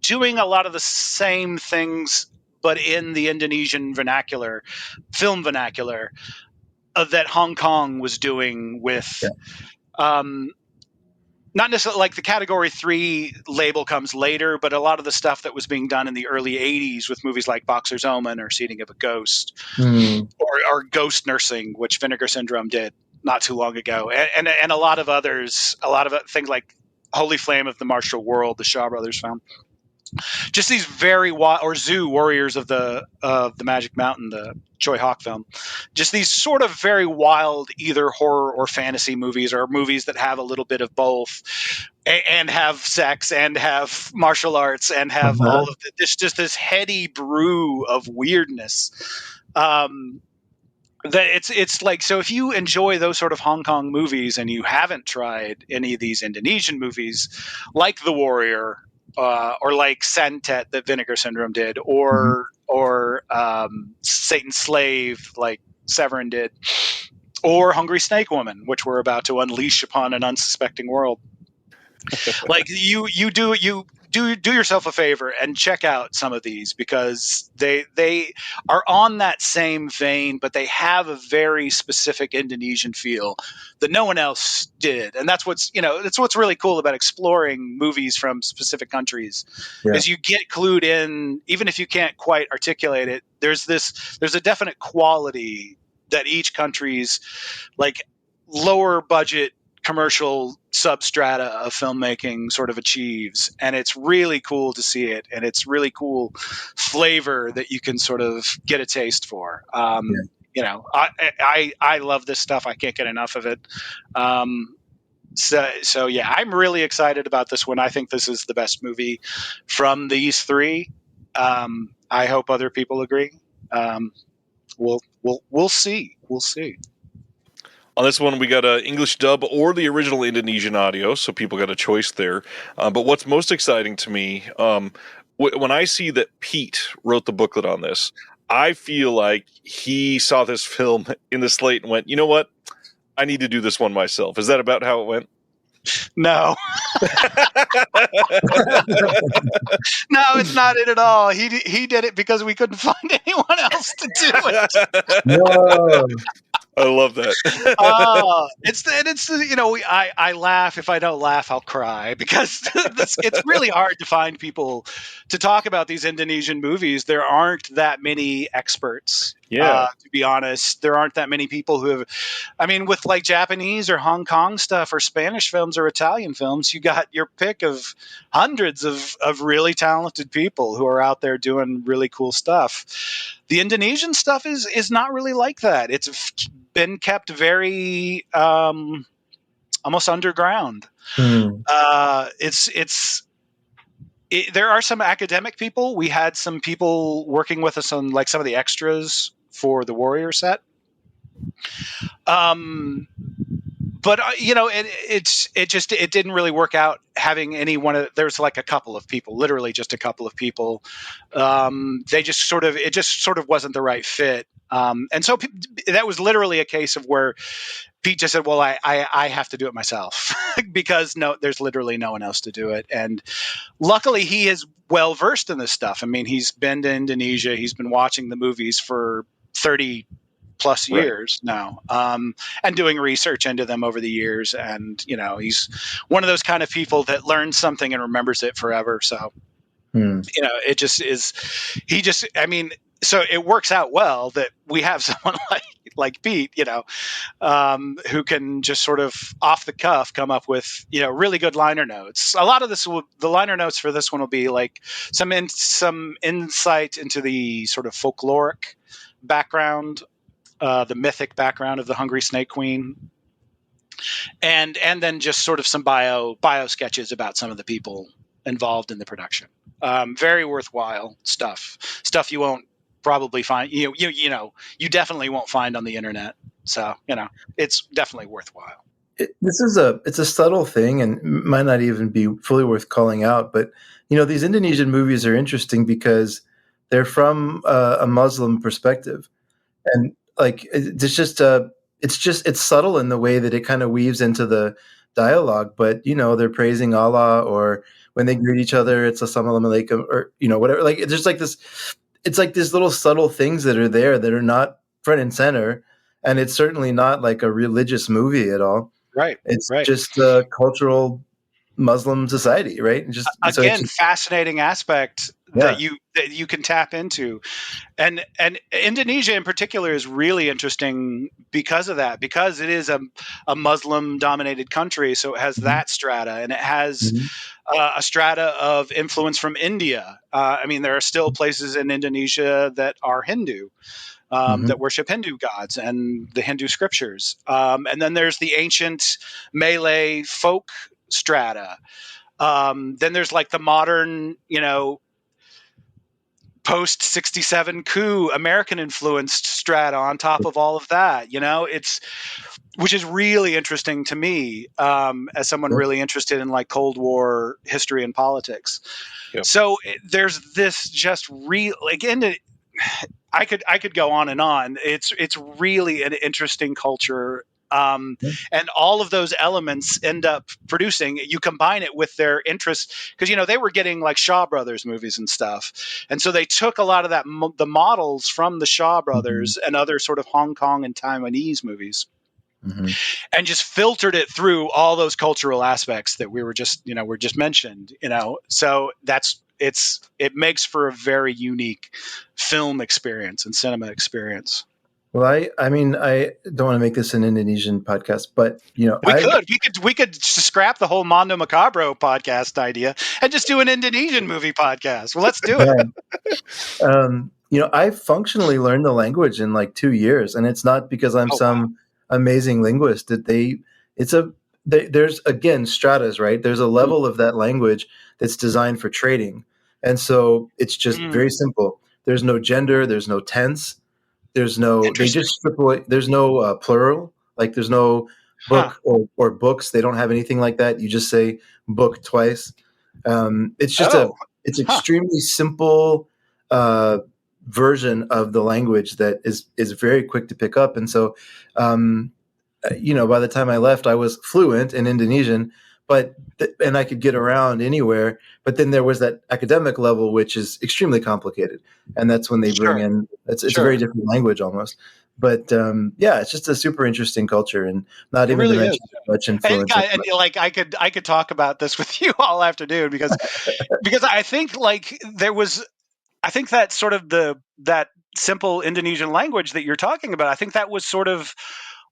doing a lot of the same things, but in the Indonesian film vernacular, that Hong Kong was doing with, not necessarily like the Category 3 label comes later, but a lot of the stuff that was being done in the early 80s with movies like Boxer's Omen or Seeding of a Ghost, or Ghost Nursing, which Vinegar Syndrome did not too long ago, and a lot of others, a lot of things like Holy Flame of the Martial World, the Shaw Brothers film. Just these very wild, or Zoo, Warriors of the Magic Mountain, the Choi Hawk film. Just these sort of very wild, either horror or fantasy movies, or movies that have a little bit of both, and have sex, and have martial arts, and have all of this, just this heady brew of weirdness. That it's like, so if you enjoy those sort of Hong Kong movies and you haven't tried any of these Indonesian movies like The Warrior, or like Santet that Vinegar Syndrome did, or Satan's Slave like Severin did, or Hungry Snake Woman, which we're about to unleash upon an unsuspecting world. Like you do yourself a favor and check out some of these, because they are on that same vein, but they have a very specific Indonesian feel that no one else did. And that's what's really cool about exploring movies from specific countries, is you get clued in, even if you can't quite articulate it. There's a definite quality that each country's like lower budget commercial substrata of filmmaking sort of achieves, and it's really cool to see it, and it's really cool flavor that you can sort of get a taste for. I love this stuff. I can't get enough of it. So yeah, I'm really excited about this one. I think this is the best movie from these three. I hope other people agree. We'll see. We'll see. On this one, we got an English dub or the original Indonesian audio, so people got a choice there. But what's most exciting to me, when I see that Pete wrote the booklet on this, I feel like he saw this film in the slate and went, you know what? I need to do this one myself. Is that about how it went? No. No, it's not it at all. He did it because we couldn't find anyone else to do it. No. I love that. I laugh. If I don't laugh, I'll cry, because it's really hard to find people to talk about these Indonesian movies. There aren't that many experts. Yeah. To be honest, there aren't that many people who have, with like Japanese or Hong Kong stuff or Spanish films or Italian films, you got your pick of hundreds of really talented people who are out there doing really cool stuff. The Indonesian stuff is not really like that. It's been kept very almost underground. There are some academic people. We had some people working with us on like some of the extras for the Warrior set. But it didn't really work out having there's like a couple of people, literally just a couple of people. It just sort of wasn't the right fit. And so that was literally a case of where Pete just said, well, I have to do it myself because there's literally no one else to do it. And luckily he is well versed in this stuff. He's been to Indonesia. He's been watching the movies for 30 plus years now, and doing research into them over the years. And, he's one of those kind of people that learns something and remembers it forever. So, it just is, so it works out well that we have someone like Pete, who can just sort of off the cuff come up with, really good liner notes. A lot of the liner notes for this one will be like some insight into the sort of folkloric background, the mythic background of the Hungry Snake Queen, and then just sort of some bio sketches about some of the people involved in the production. Very worthwhile stuff you won't probably find. You definitely won't find on the internet. So it's definitely worthwhile. It's a subtle thing and might not even be fully worth calling out. But these Indonesian movies are interesting because they're from a Muslim perspective, and like it's subtle in the way that it kind of weaves into the dialogue. But they're praising Allah, or when they greet each other, it's Assalamu alaikum, or whatever. Like there's like this. It's like these little subtle things that are there that are not front and center, and it's certainly not like a religious movie at all. Right. It's just a cultural Muslim society, right? And fascinating aspect that you can tap into, and Indonesia in particular is really interesting because of that, because it is a Muslim dominated country, so it has that strata, and it has a strata of influence from India. There are still places in Indonesia that are Hindu, that worship Hindu gods and the Hindu scriptures, and then there's the ancient Malay folk strata. Then there's like the modern, post 67 coup American influenced strata on top of all of that, which is really interesting to me, as someone really interested in like Cold War history and politics. Yep. So there's this just I could go on and on. It's really an interesting culture And all of those elements end up producing, you combine it with their interest, because they were getting like Shaw Brothers movies and stuff, and so they took a lot of that the models from the Shaw Brothers and other sort of Hong Kong and Taiwanese movies, and just filtered it through all those cultural aspects that we were just mentioned. So it makes for a very unique film experience and cinema experience. Well, I mean, I don't want to make this an Indonesian podcast, but we could scrap the whole Mondo Macabro podcast idea and just do an Indonesian movie podcast. Well, let's do it. I functionally learned the language in like 2 years, and it's not because I'm amazing linguist. There's again stratas, right? There's a level of that language that's designed for trading, and so it's just very simple. There's no gender. There's no tense. There's no, they just strip away, there's no plural, like there's no book or books. They don't have anything like that. You just say book twice. It's just it's extremely simple version of the language that is very quick to pick up. And so, by the time I left, I was fluent in Indonesian, and I could get around anywhere. But then there was that academic level, which is extremely complicated, and that's when they bring in. It's a very different language almost. But it's just a super interesting culture, and not even to mention much influence. And I could talk about this with you all afternoon because I think that sort of that simple Indonesian language that you're talking about, I think that was sort of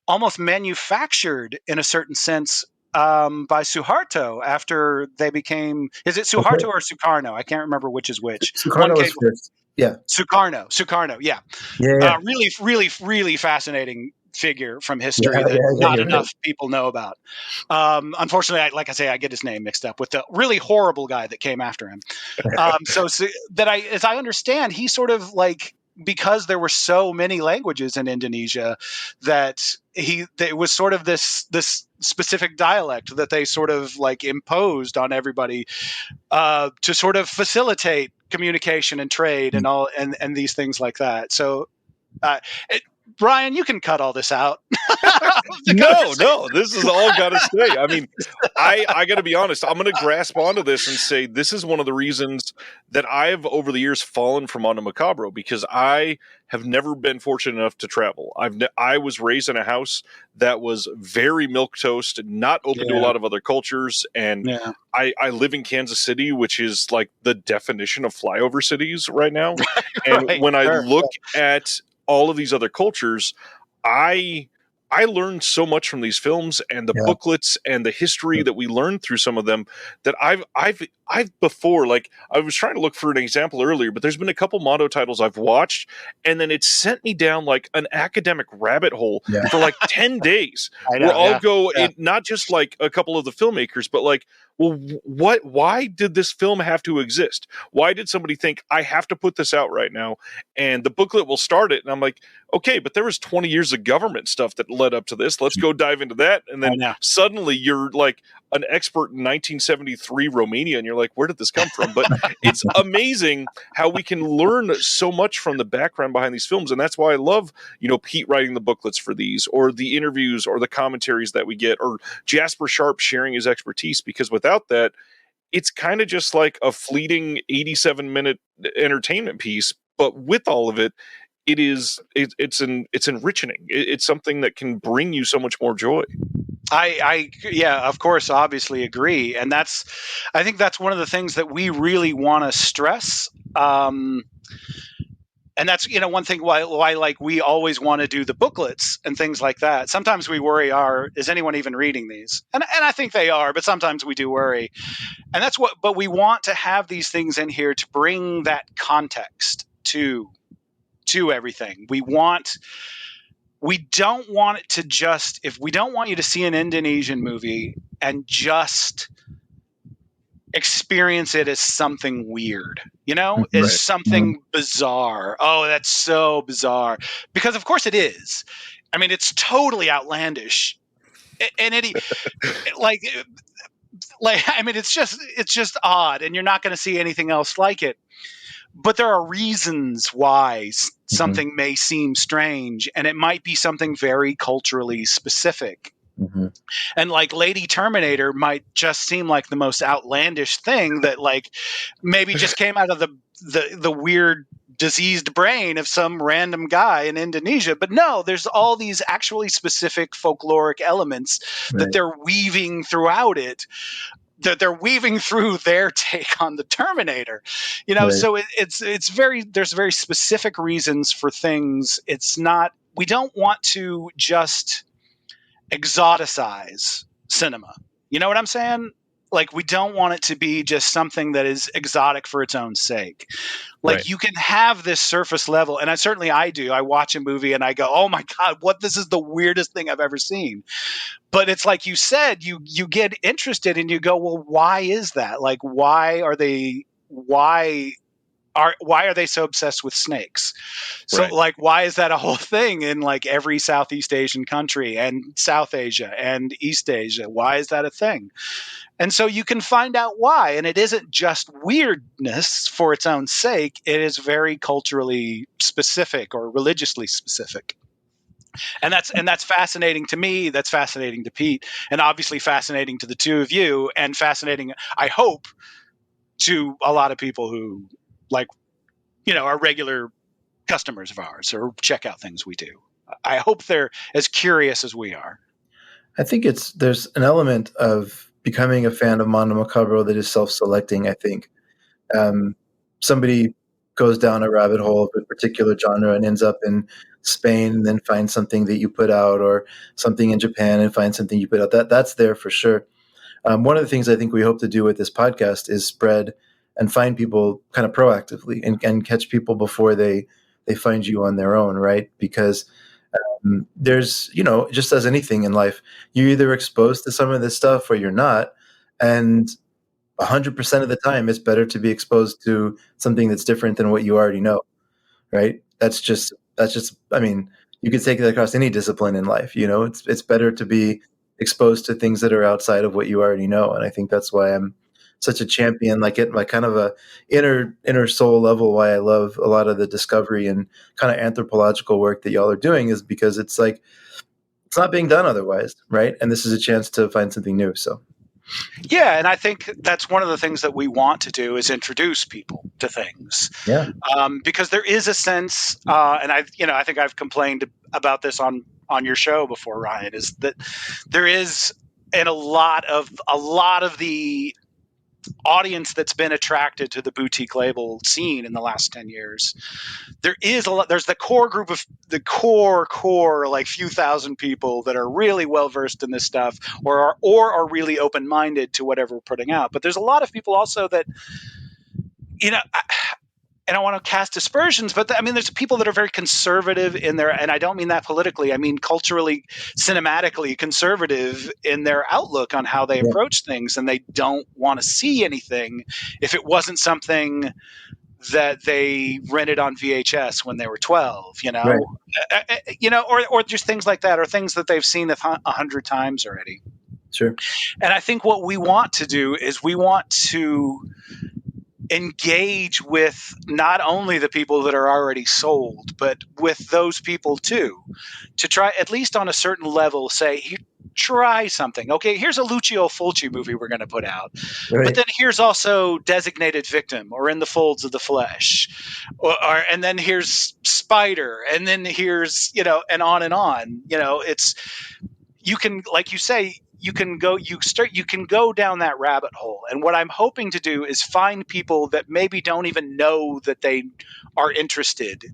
almost manufactured in a certain sense by Suharto after they became. Is it Suharto or Sukarno? I can't remember which is which. Sukarno was first. Yeah. Sukarno. Yeah. Really, really, really fascinating figure from history that not enough people know about. Unfortunately, like I say, I get his name mixed up with the really horrible guy that came after him. As I understand, he sort of because there were so many languages in Indonesia that it was sort of this specific dialect that they sort of imposed on everybody to sort of facilitate communication and trade and all and these things like that. So Brian, you can cut all this out. No, this is all got to stay. I mean, I got to be honest. I'm going to grasp onto this and say this is one of the reasons that I've over the years fallen from Mondo Macabro, because I have never been fortunate enough to travel. I was raised in a house that was very milquetoast, not open to a lot of other cultures, and I live in Kansas City, which is like the definition of flyover cities right now. And when I look at all of these other cultures, I learned so much from these films and the booklets and the history that we learned through some of them that I've before, I was trying to look for an example earlier, but there's been a couple Mondo titles I've watched, and then it sent me down like an academic rabbit hole for like 10 days where I'll go in, not just like a couple of the filmmakers, but why did this film have to exist? Why did somebody think I have to put this out right now? And the booklet will start it. And I'm like, okay, but there was 20 years of government stuff that led up to this. Let's go dive into that. And then suddenly you're like an expert in 1973 Romania. And you're like, where did this come from? But it's amazing how we can learn so much from the background behind these films. And that's why I love, Pete writing the booklets for these, or the interviews or the commentaries that we get, or Jasper Sharp sharing his expertise, because without that, it's kind of just like a fleeting 87-minute entertainment piece. But with all of it, it's enriching. It's something that can bring you so much more joy. I of course, obviously agree. And I think that's one of the things that we really want to stress. And that's, one thing why we always want to do the booklets and things like that. Sometimes we worry, is anyone even reading these? And I think they are, but sometimes we do worry. And but we want to have these things in here to bring that context to everything. We don't want it to we don't want you to see an Indonesian movie and just experience it as something weird, as something bizarre. Oh, that's so bizarre. Because of course it is. I mean, it's totally outlandish. And it's just odd, and you're not going to see anything else like it. but there are reasons why something may seem strange, and it might be something very culturally specific. Mm-hmm. And like Lady Terminator might just seem like the most outlandish thing that like maybe just came out of the weird diseased brain of some random guy in Indonesia. But no, there's all these actually specific folkloric elements that they're weaving throughout it, that they're weaving through their take on the Terminator, so it's very, there's very specific reasons for things. It's not, we don't want to just exoticize cinema. You know what I'm saying? Like, we don't want it to be just something that is exotic for its own sake. Like, you can have this surface level, and I do. I watch a movie and I go, oh my God, this is the weirdest thing I've ever seen. But it's like you said, you get interested and you go, well, why is that? Like, why are they so obsessed with snakes? So like, why is that a whole thing in like every Southeast Asian country and South Asia and East Asia? Why is that a thing? And so you can find out why. And it isn't just weirdness for its own sake. It is very culturally specific or religiously specific. And that's fascinating to me. That's fascinating to Pete, and obviously fascinating to the two of you, and fascinating, I hope, to a lot of people who are regular customers of ours or check out things we do. I hope they're as curious as we are. I think there's an element of becoming a fan of Mondo Macabro that is self-selecting. I think somebody goes down a rabbit hole of a particular genre and ends up in Spain and then finds something that you put out, or something in Japan and finds something you put out. That's there for sure. One of the things I think we hope to do with this podcast is spread and find people kind of proactively and catch people before they find you on their own, right? Because there's, just as anything in life, you're either exposed to some of this stuff or you're not. And 100% of the time, it's better to be exposed to something that's different than what you already know, right? That's just, I mean, you could take that across any discipline in life. It's better to be exposed to things that are outside of what you already know. And I think that's why I'm such a champion, like kind of a inner soul level, why I love a lot of the discovery and kind of anthropological work that y'all are doing, is because it's like, it's not being done otherwise, right? And this is a chance to find something new. So yeah, and I think that's one of the things that we want to do, is introduce people to things. Yeah. Because there is a sense, and I think I've complained about this on your show before, Ryan, is that there is, in a lot of the audience that's been attracted to the boutique label scene in the last 10 years, there's the core group of the core like few thousand people that are really well versed in this stuff, or are really open-minded to whatever we're putting out. But there's a lot of people also that, I don't want to cast aspersions, but there's people that are very conservative in their, and I don't mean that politically, I mean culturally, cinematically conservative in their outlook on how they approach things, and they don't want to see anything if it wasn't something that they rented on VHS when they were 12, Right. Or just things like that, or things that they've seen 100 times already. Sure. And I think what we want to do is we want to engage with not only the people that are already sold, but with those people too, to try, at least on a certain level, say, try something. Okay, here's a Lucio Fulci movie we're going to put out, Right. but then here's also Designated Victim, or In the Folds of the Flesh, and then here's Spider, and then here's, and on and on. It's, you can, like you say, you can go down that rabbit hole. And what I'm hoping to do is find people that maybe don't even know that they are interested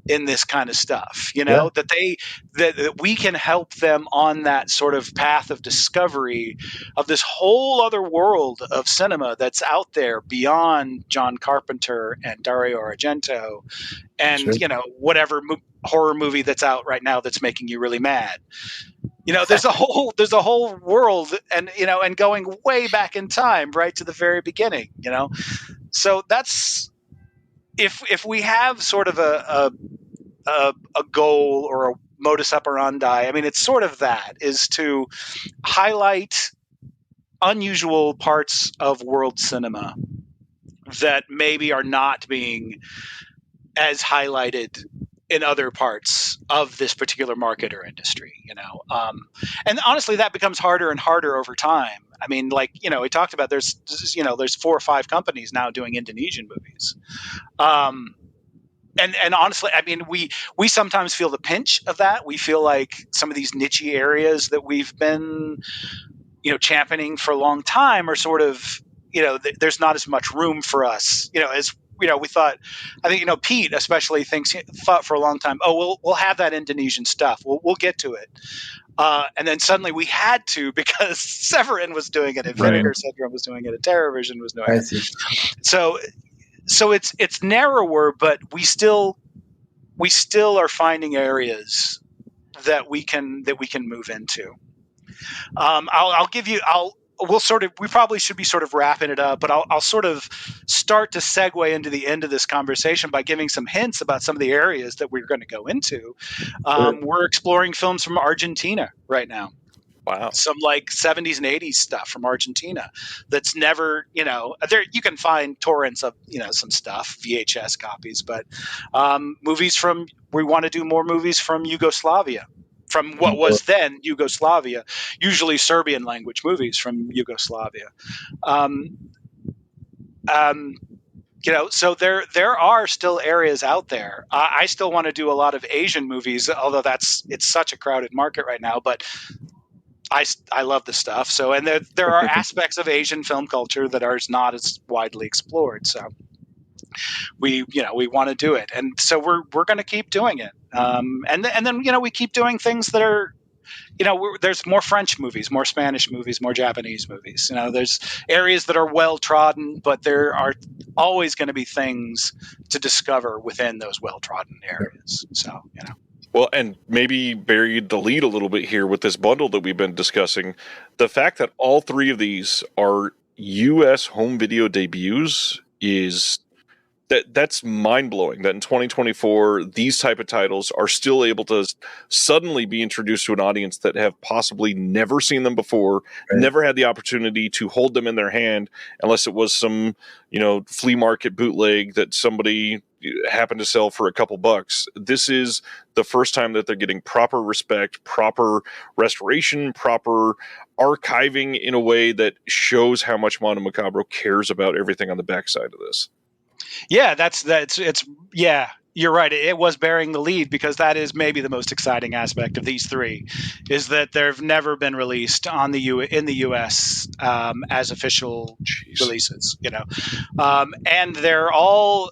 in this kind of stuff, that we can help them on that sort of path of discovery of this whole other world of cinema that's out there beyond John Carpenter and Dario Argento and, Sure. Whatever horror movie that's out right now that's making you really mad. There's a whole world, and and going way back in time, right to the very beginning. So that's, if we have sort of a goal or a modus operandi. It's sort of that, is to highlight unusual parts of world cinema that maybe are not being as highlighted in other parts of this particular market or industry, and honestly, that becomes harder and harder over time. I mean, like, we talked about there's 4 or 5 companies now doing Indonesian movies. And honestly, I mean, we sometimes feel the pinch of that. We feel like some of these niche areas that we've been, championing for a long time are sort of, there's not as much room for us, as we thought. I think Pete especially thought for a long time, oh, we'll have that Indonesian stuff. We'll get to it. And then suddenly we had to, because Severin was doing it, and Vinegar Syndrome was doing it, and TerrorVision was doing it. So it's narrower, but we still are finding areas that we can move into. We probably should be sort of wrapping it up, but I'll sort of start to segue into the end of this conversation by giving some hints about some of the areas that we're going to go into. We're exploring films from Argentina right now. Wow. Some like 70s and 80s stuff from Argentina that's never, there you can find torrents of, some stuff, VHS copies, but we want to do more movies from Yugoslavia, from what was then Yugoslavia, usually Serbian language movies from Yugoslavia. So there are still areas out there. I still want to do a lot of Asian movies, although it's such a crowded market right now, but I love the stuff. So, and there are aspects of Asian film culture that are not as widely explored. So we want to do it. And so we're going to keep doing it. And then, we keep doing things that are, there's more French movies, more Spanish movies, more Japanese movies. There's areas that are well trodden, but there are always going to be things to discover within those well trodden areas. So, Well, and maybe buried the lead a little bit here with this bundle that we've been discussing. The fact that all 3 of these are U.S. home video debuts is that's mind-blowing, that in 2024 these type of titles are still able to suddenly be introduced to an audience that have possibly never seen them before, never had the opportunity to hold them in their hand unless it was some flea market bootleg that somebody happened to sell for a couple bucks. This is the first time that they're getting proper respect, proper restoration, proper archiving in a way that shows how much Mondo Macabro cares about everything on the backside of this. Yeah, you're right. It was bearing the lead, because that is maybe the most exciting aspect of these 3, is that they've never been released in the U.S. As official releases. And they're all,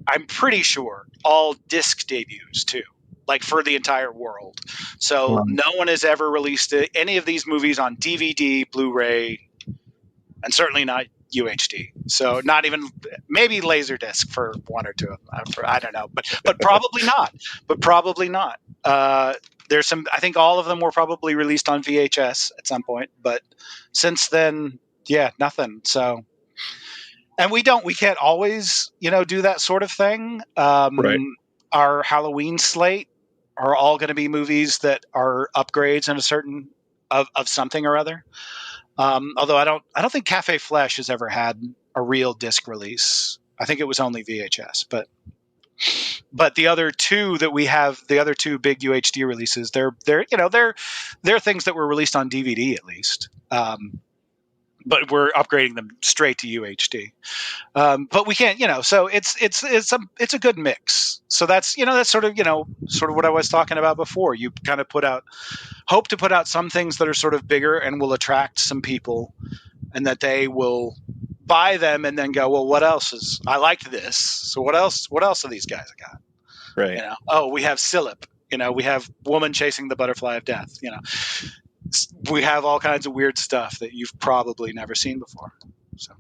I'm pretty sure, all disc debuts too, like for the entire world. So no one has ever released any of these movies on DVD, Blu-ray, and certainly not UHD. So not even, maybe Laserdisc for 1 or 2 of them. I don't know, but probably not. There's some, I think all of them were probably released on VHS at some point, but since then, nothing. So, and we can't always, do that sort of thing. Right. Our Halloween slate are all going to be movies that are upgrades in a certain of something or other. Although I don't think Cafe Flesh has ever had a real disc release. I think it was only VHS, but the other 2 that we have, the other 2 big UHD releases, they're things that were released on DVD at least. But we're upgrading them straight to UHD. But we can't, so it's a good mix. So that's sort of what I was talking about before. You kind of hope to put out some things that are sort of bigger and will attract some people, and that they will buy them and then go, well, what else I liked this. So what else are these guys got? Right. We have Silip, we have Woman Chasing the Butterfly of Death, we have all kinds of weird stuff that you've probably never seen before. So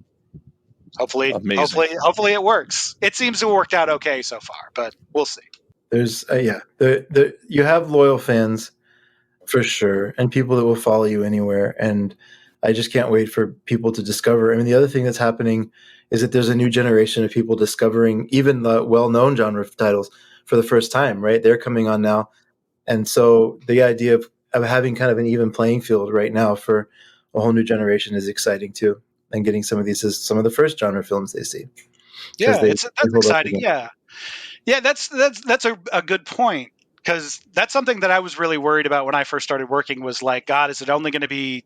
hopefully it works. It seems to work out okay so far, but we'll see. There's you have loyal fans for sure, and people that will follow you anywhere. And I just can't wait for people to discover. I mean, the other thing that's happening is that there's a new generation of people discovering even the well-known genre titles for the first time, right? They're coming on now. And so the idea of having kind of an even playing field right now for a whole new generation is exciting too. and getting some of these as some of the first genre films they see. Yeah, They that's hold up exciting. again. Yeah, that's a good point, because that's something that I was really worried about when I first started working, was like, God, is it only going to be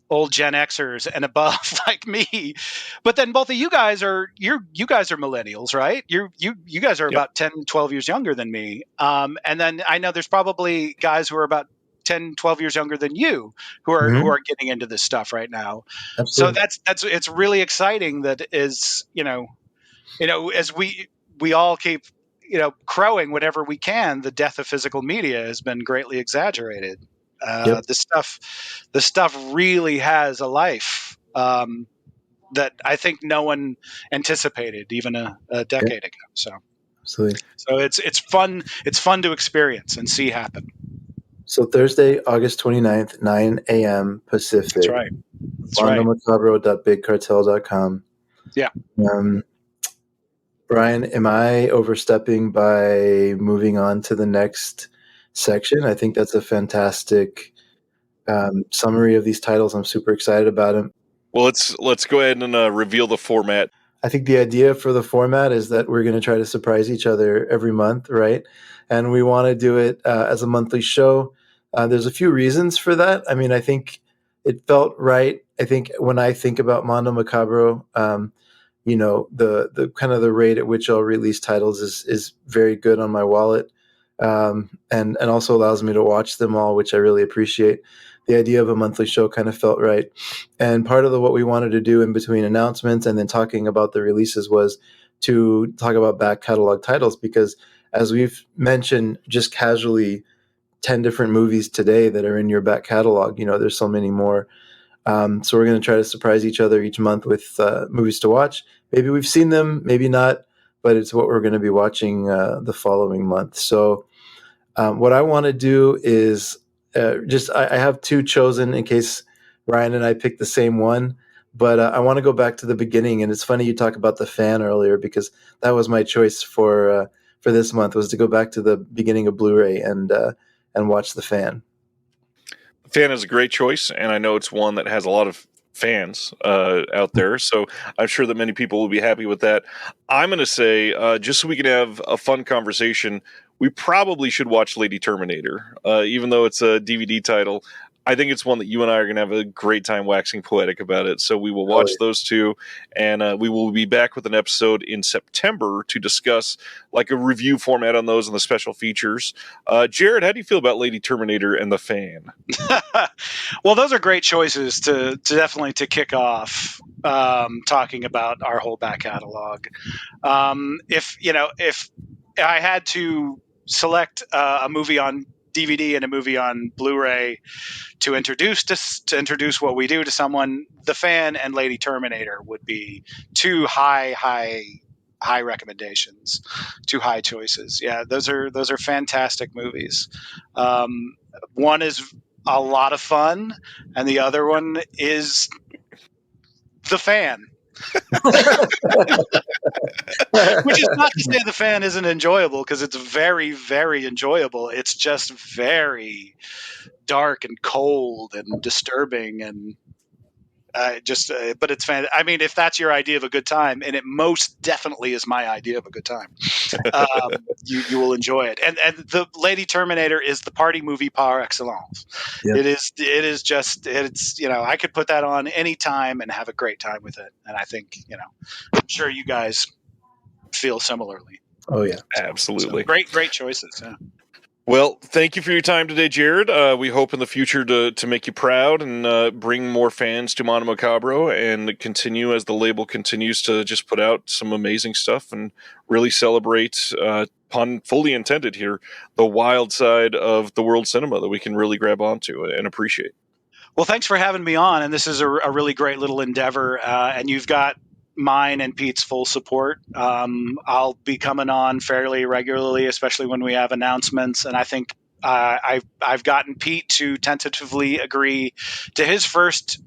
old Gen Xers and above like me? But then both of you guys are millennials, right? You guys are Yep. about 10, 12 years younger than me. And then I know there's probably guys who are about 10, 12 years younger than you who are getting into this stuff right now. Absolutely. So it's really exciting that is, as we all keep, crowing whatever we can, the death of physical media has been greatly exaggerated. Yep. The stuff really has a life, that I think no one anticipated even a decade ago. So Absolutely. it's fun. It's fun to experience and see happen. So Thursday, August 29th, 9 a.m. Pacific. That's right. MondoMacabro.bigcartel.com. Yeah. Brian, am I overstepping by moving on to the next section? I think that's a fantastic summary of these titles. I'm super excited about them. Well, let's go ahead and reveal the format. I think the idea for the format is that we're going to try to surprise each other every month, right? And we want to do it as a monthly show. There's a few reasons for that. I mean, I think it felt right. I think when I think about Mondo Macabro, the kind of the rate at which I'll release titles is very good on my wallet, and also allows me to watch them all, which I really appreciate. The idea of a monthly show kind of felt right. And part of what we wanted to do in between announcements and then talking about the releases was to talk about back catalog titles, because as we've mentioned just casually, 10 different movies today that are in your back catalog, there's so many more. So we're going to try to surprise each other each month with movies to watch. Maybe we've seen them, maybe not, but it's what we're going to be watching the following month. So what I want to do is I have two chosen in case Ryan and I pick the same one, but I want to go back to the beginning. And it's funny you talk about The Fan earlier, because that was my choice for this month, was to go back to the beginning of Blu-ray and watch The Fan. Fan is a great choice, and I know it's one that has a lot of fans out there, so I'm sure that many people will be happy with that. I'm going to say, just so we can have a fun conversation, we probably should watch Lady Terminator. Even though it's a DVD title, I think it's one that you and I are going to have a great time waxing poetic about it. So we will watch those two, and we will be back with an episode in September to discuss like a review format on those and the special features. Jared, how do you feel about Lady Terminator and The Fan? Well, those are great choices to definitely to kick off talking about our whole back catalog. If I had to select a movie on DVD and a movie on Blu-ray to introduce what we do to someone, The Fan and Lady Terminator would be two high recommendations, two high choices. Yeah, those are fantastic movies. One is a lot of fun, and the other one is The Fan. Which is not to say The Fan isn't enjoyable, because it's very, very enjoyable. It's just very dark and cold and disturbing, and but it's fan. I mean, if that's your idea of a good time, and it most definitely is my idea of a good time, you will enjoy it. And the Lady Terminator is the party movie par excellence. Yep. It is just I could put that on any time and have a great time with it. And I think I'm sure you guys feel similarly. Oh yeah, absolutely. So great choices. Yeah. Well, thank you for your time today, Jared. We hope in the future to make you proud and bring more fans to Mondo Macabro, and continue as the label continues to just put out some amazing stuff and really celebrate, pun fully intended here, the wild side of the world cinema that we can really grab onto and appreciate. Well, thanks for having me on, and this is a really great little endeavor, and you've got mine and Pete's full support. I'll be coming on fairly regularly, especially when we have announcements. And I think I've gotten Pete to tentatively agree to his first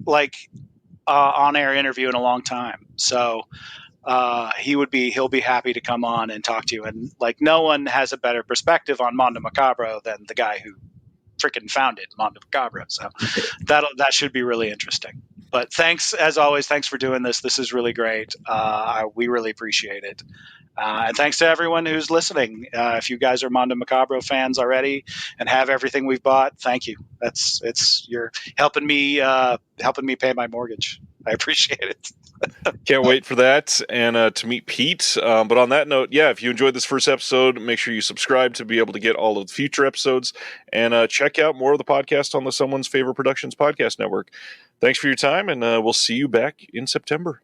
on-air interview in a long time. So he'll be happy to come on and talk to you. And no one has a better perspective on Mondo Macabro than the guy who freaking founded Mondo Macabro. So that should be really interesting. But thanks, as always, thanks for doing this. This is really great. We really appreciate it. And thanks to everyone who's listening. If you guys are Mondo Macabro fans already and have everything we've bought, thank you. You're helping me pay my mortgage. I appreciate it. Can't wait for that and to meet Pete. But on that note, yeah, if you enjoyed this first episode, make sure you subscribe to be able to get all of the future episodes and check out more of the podcast on the Someone's Favorite Productions podcast network. Thanks for your time, and we'll see you back in September.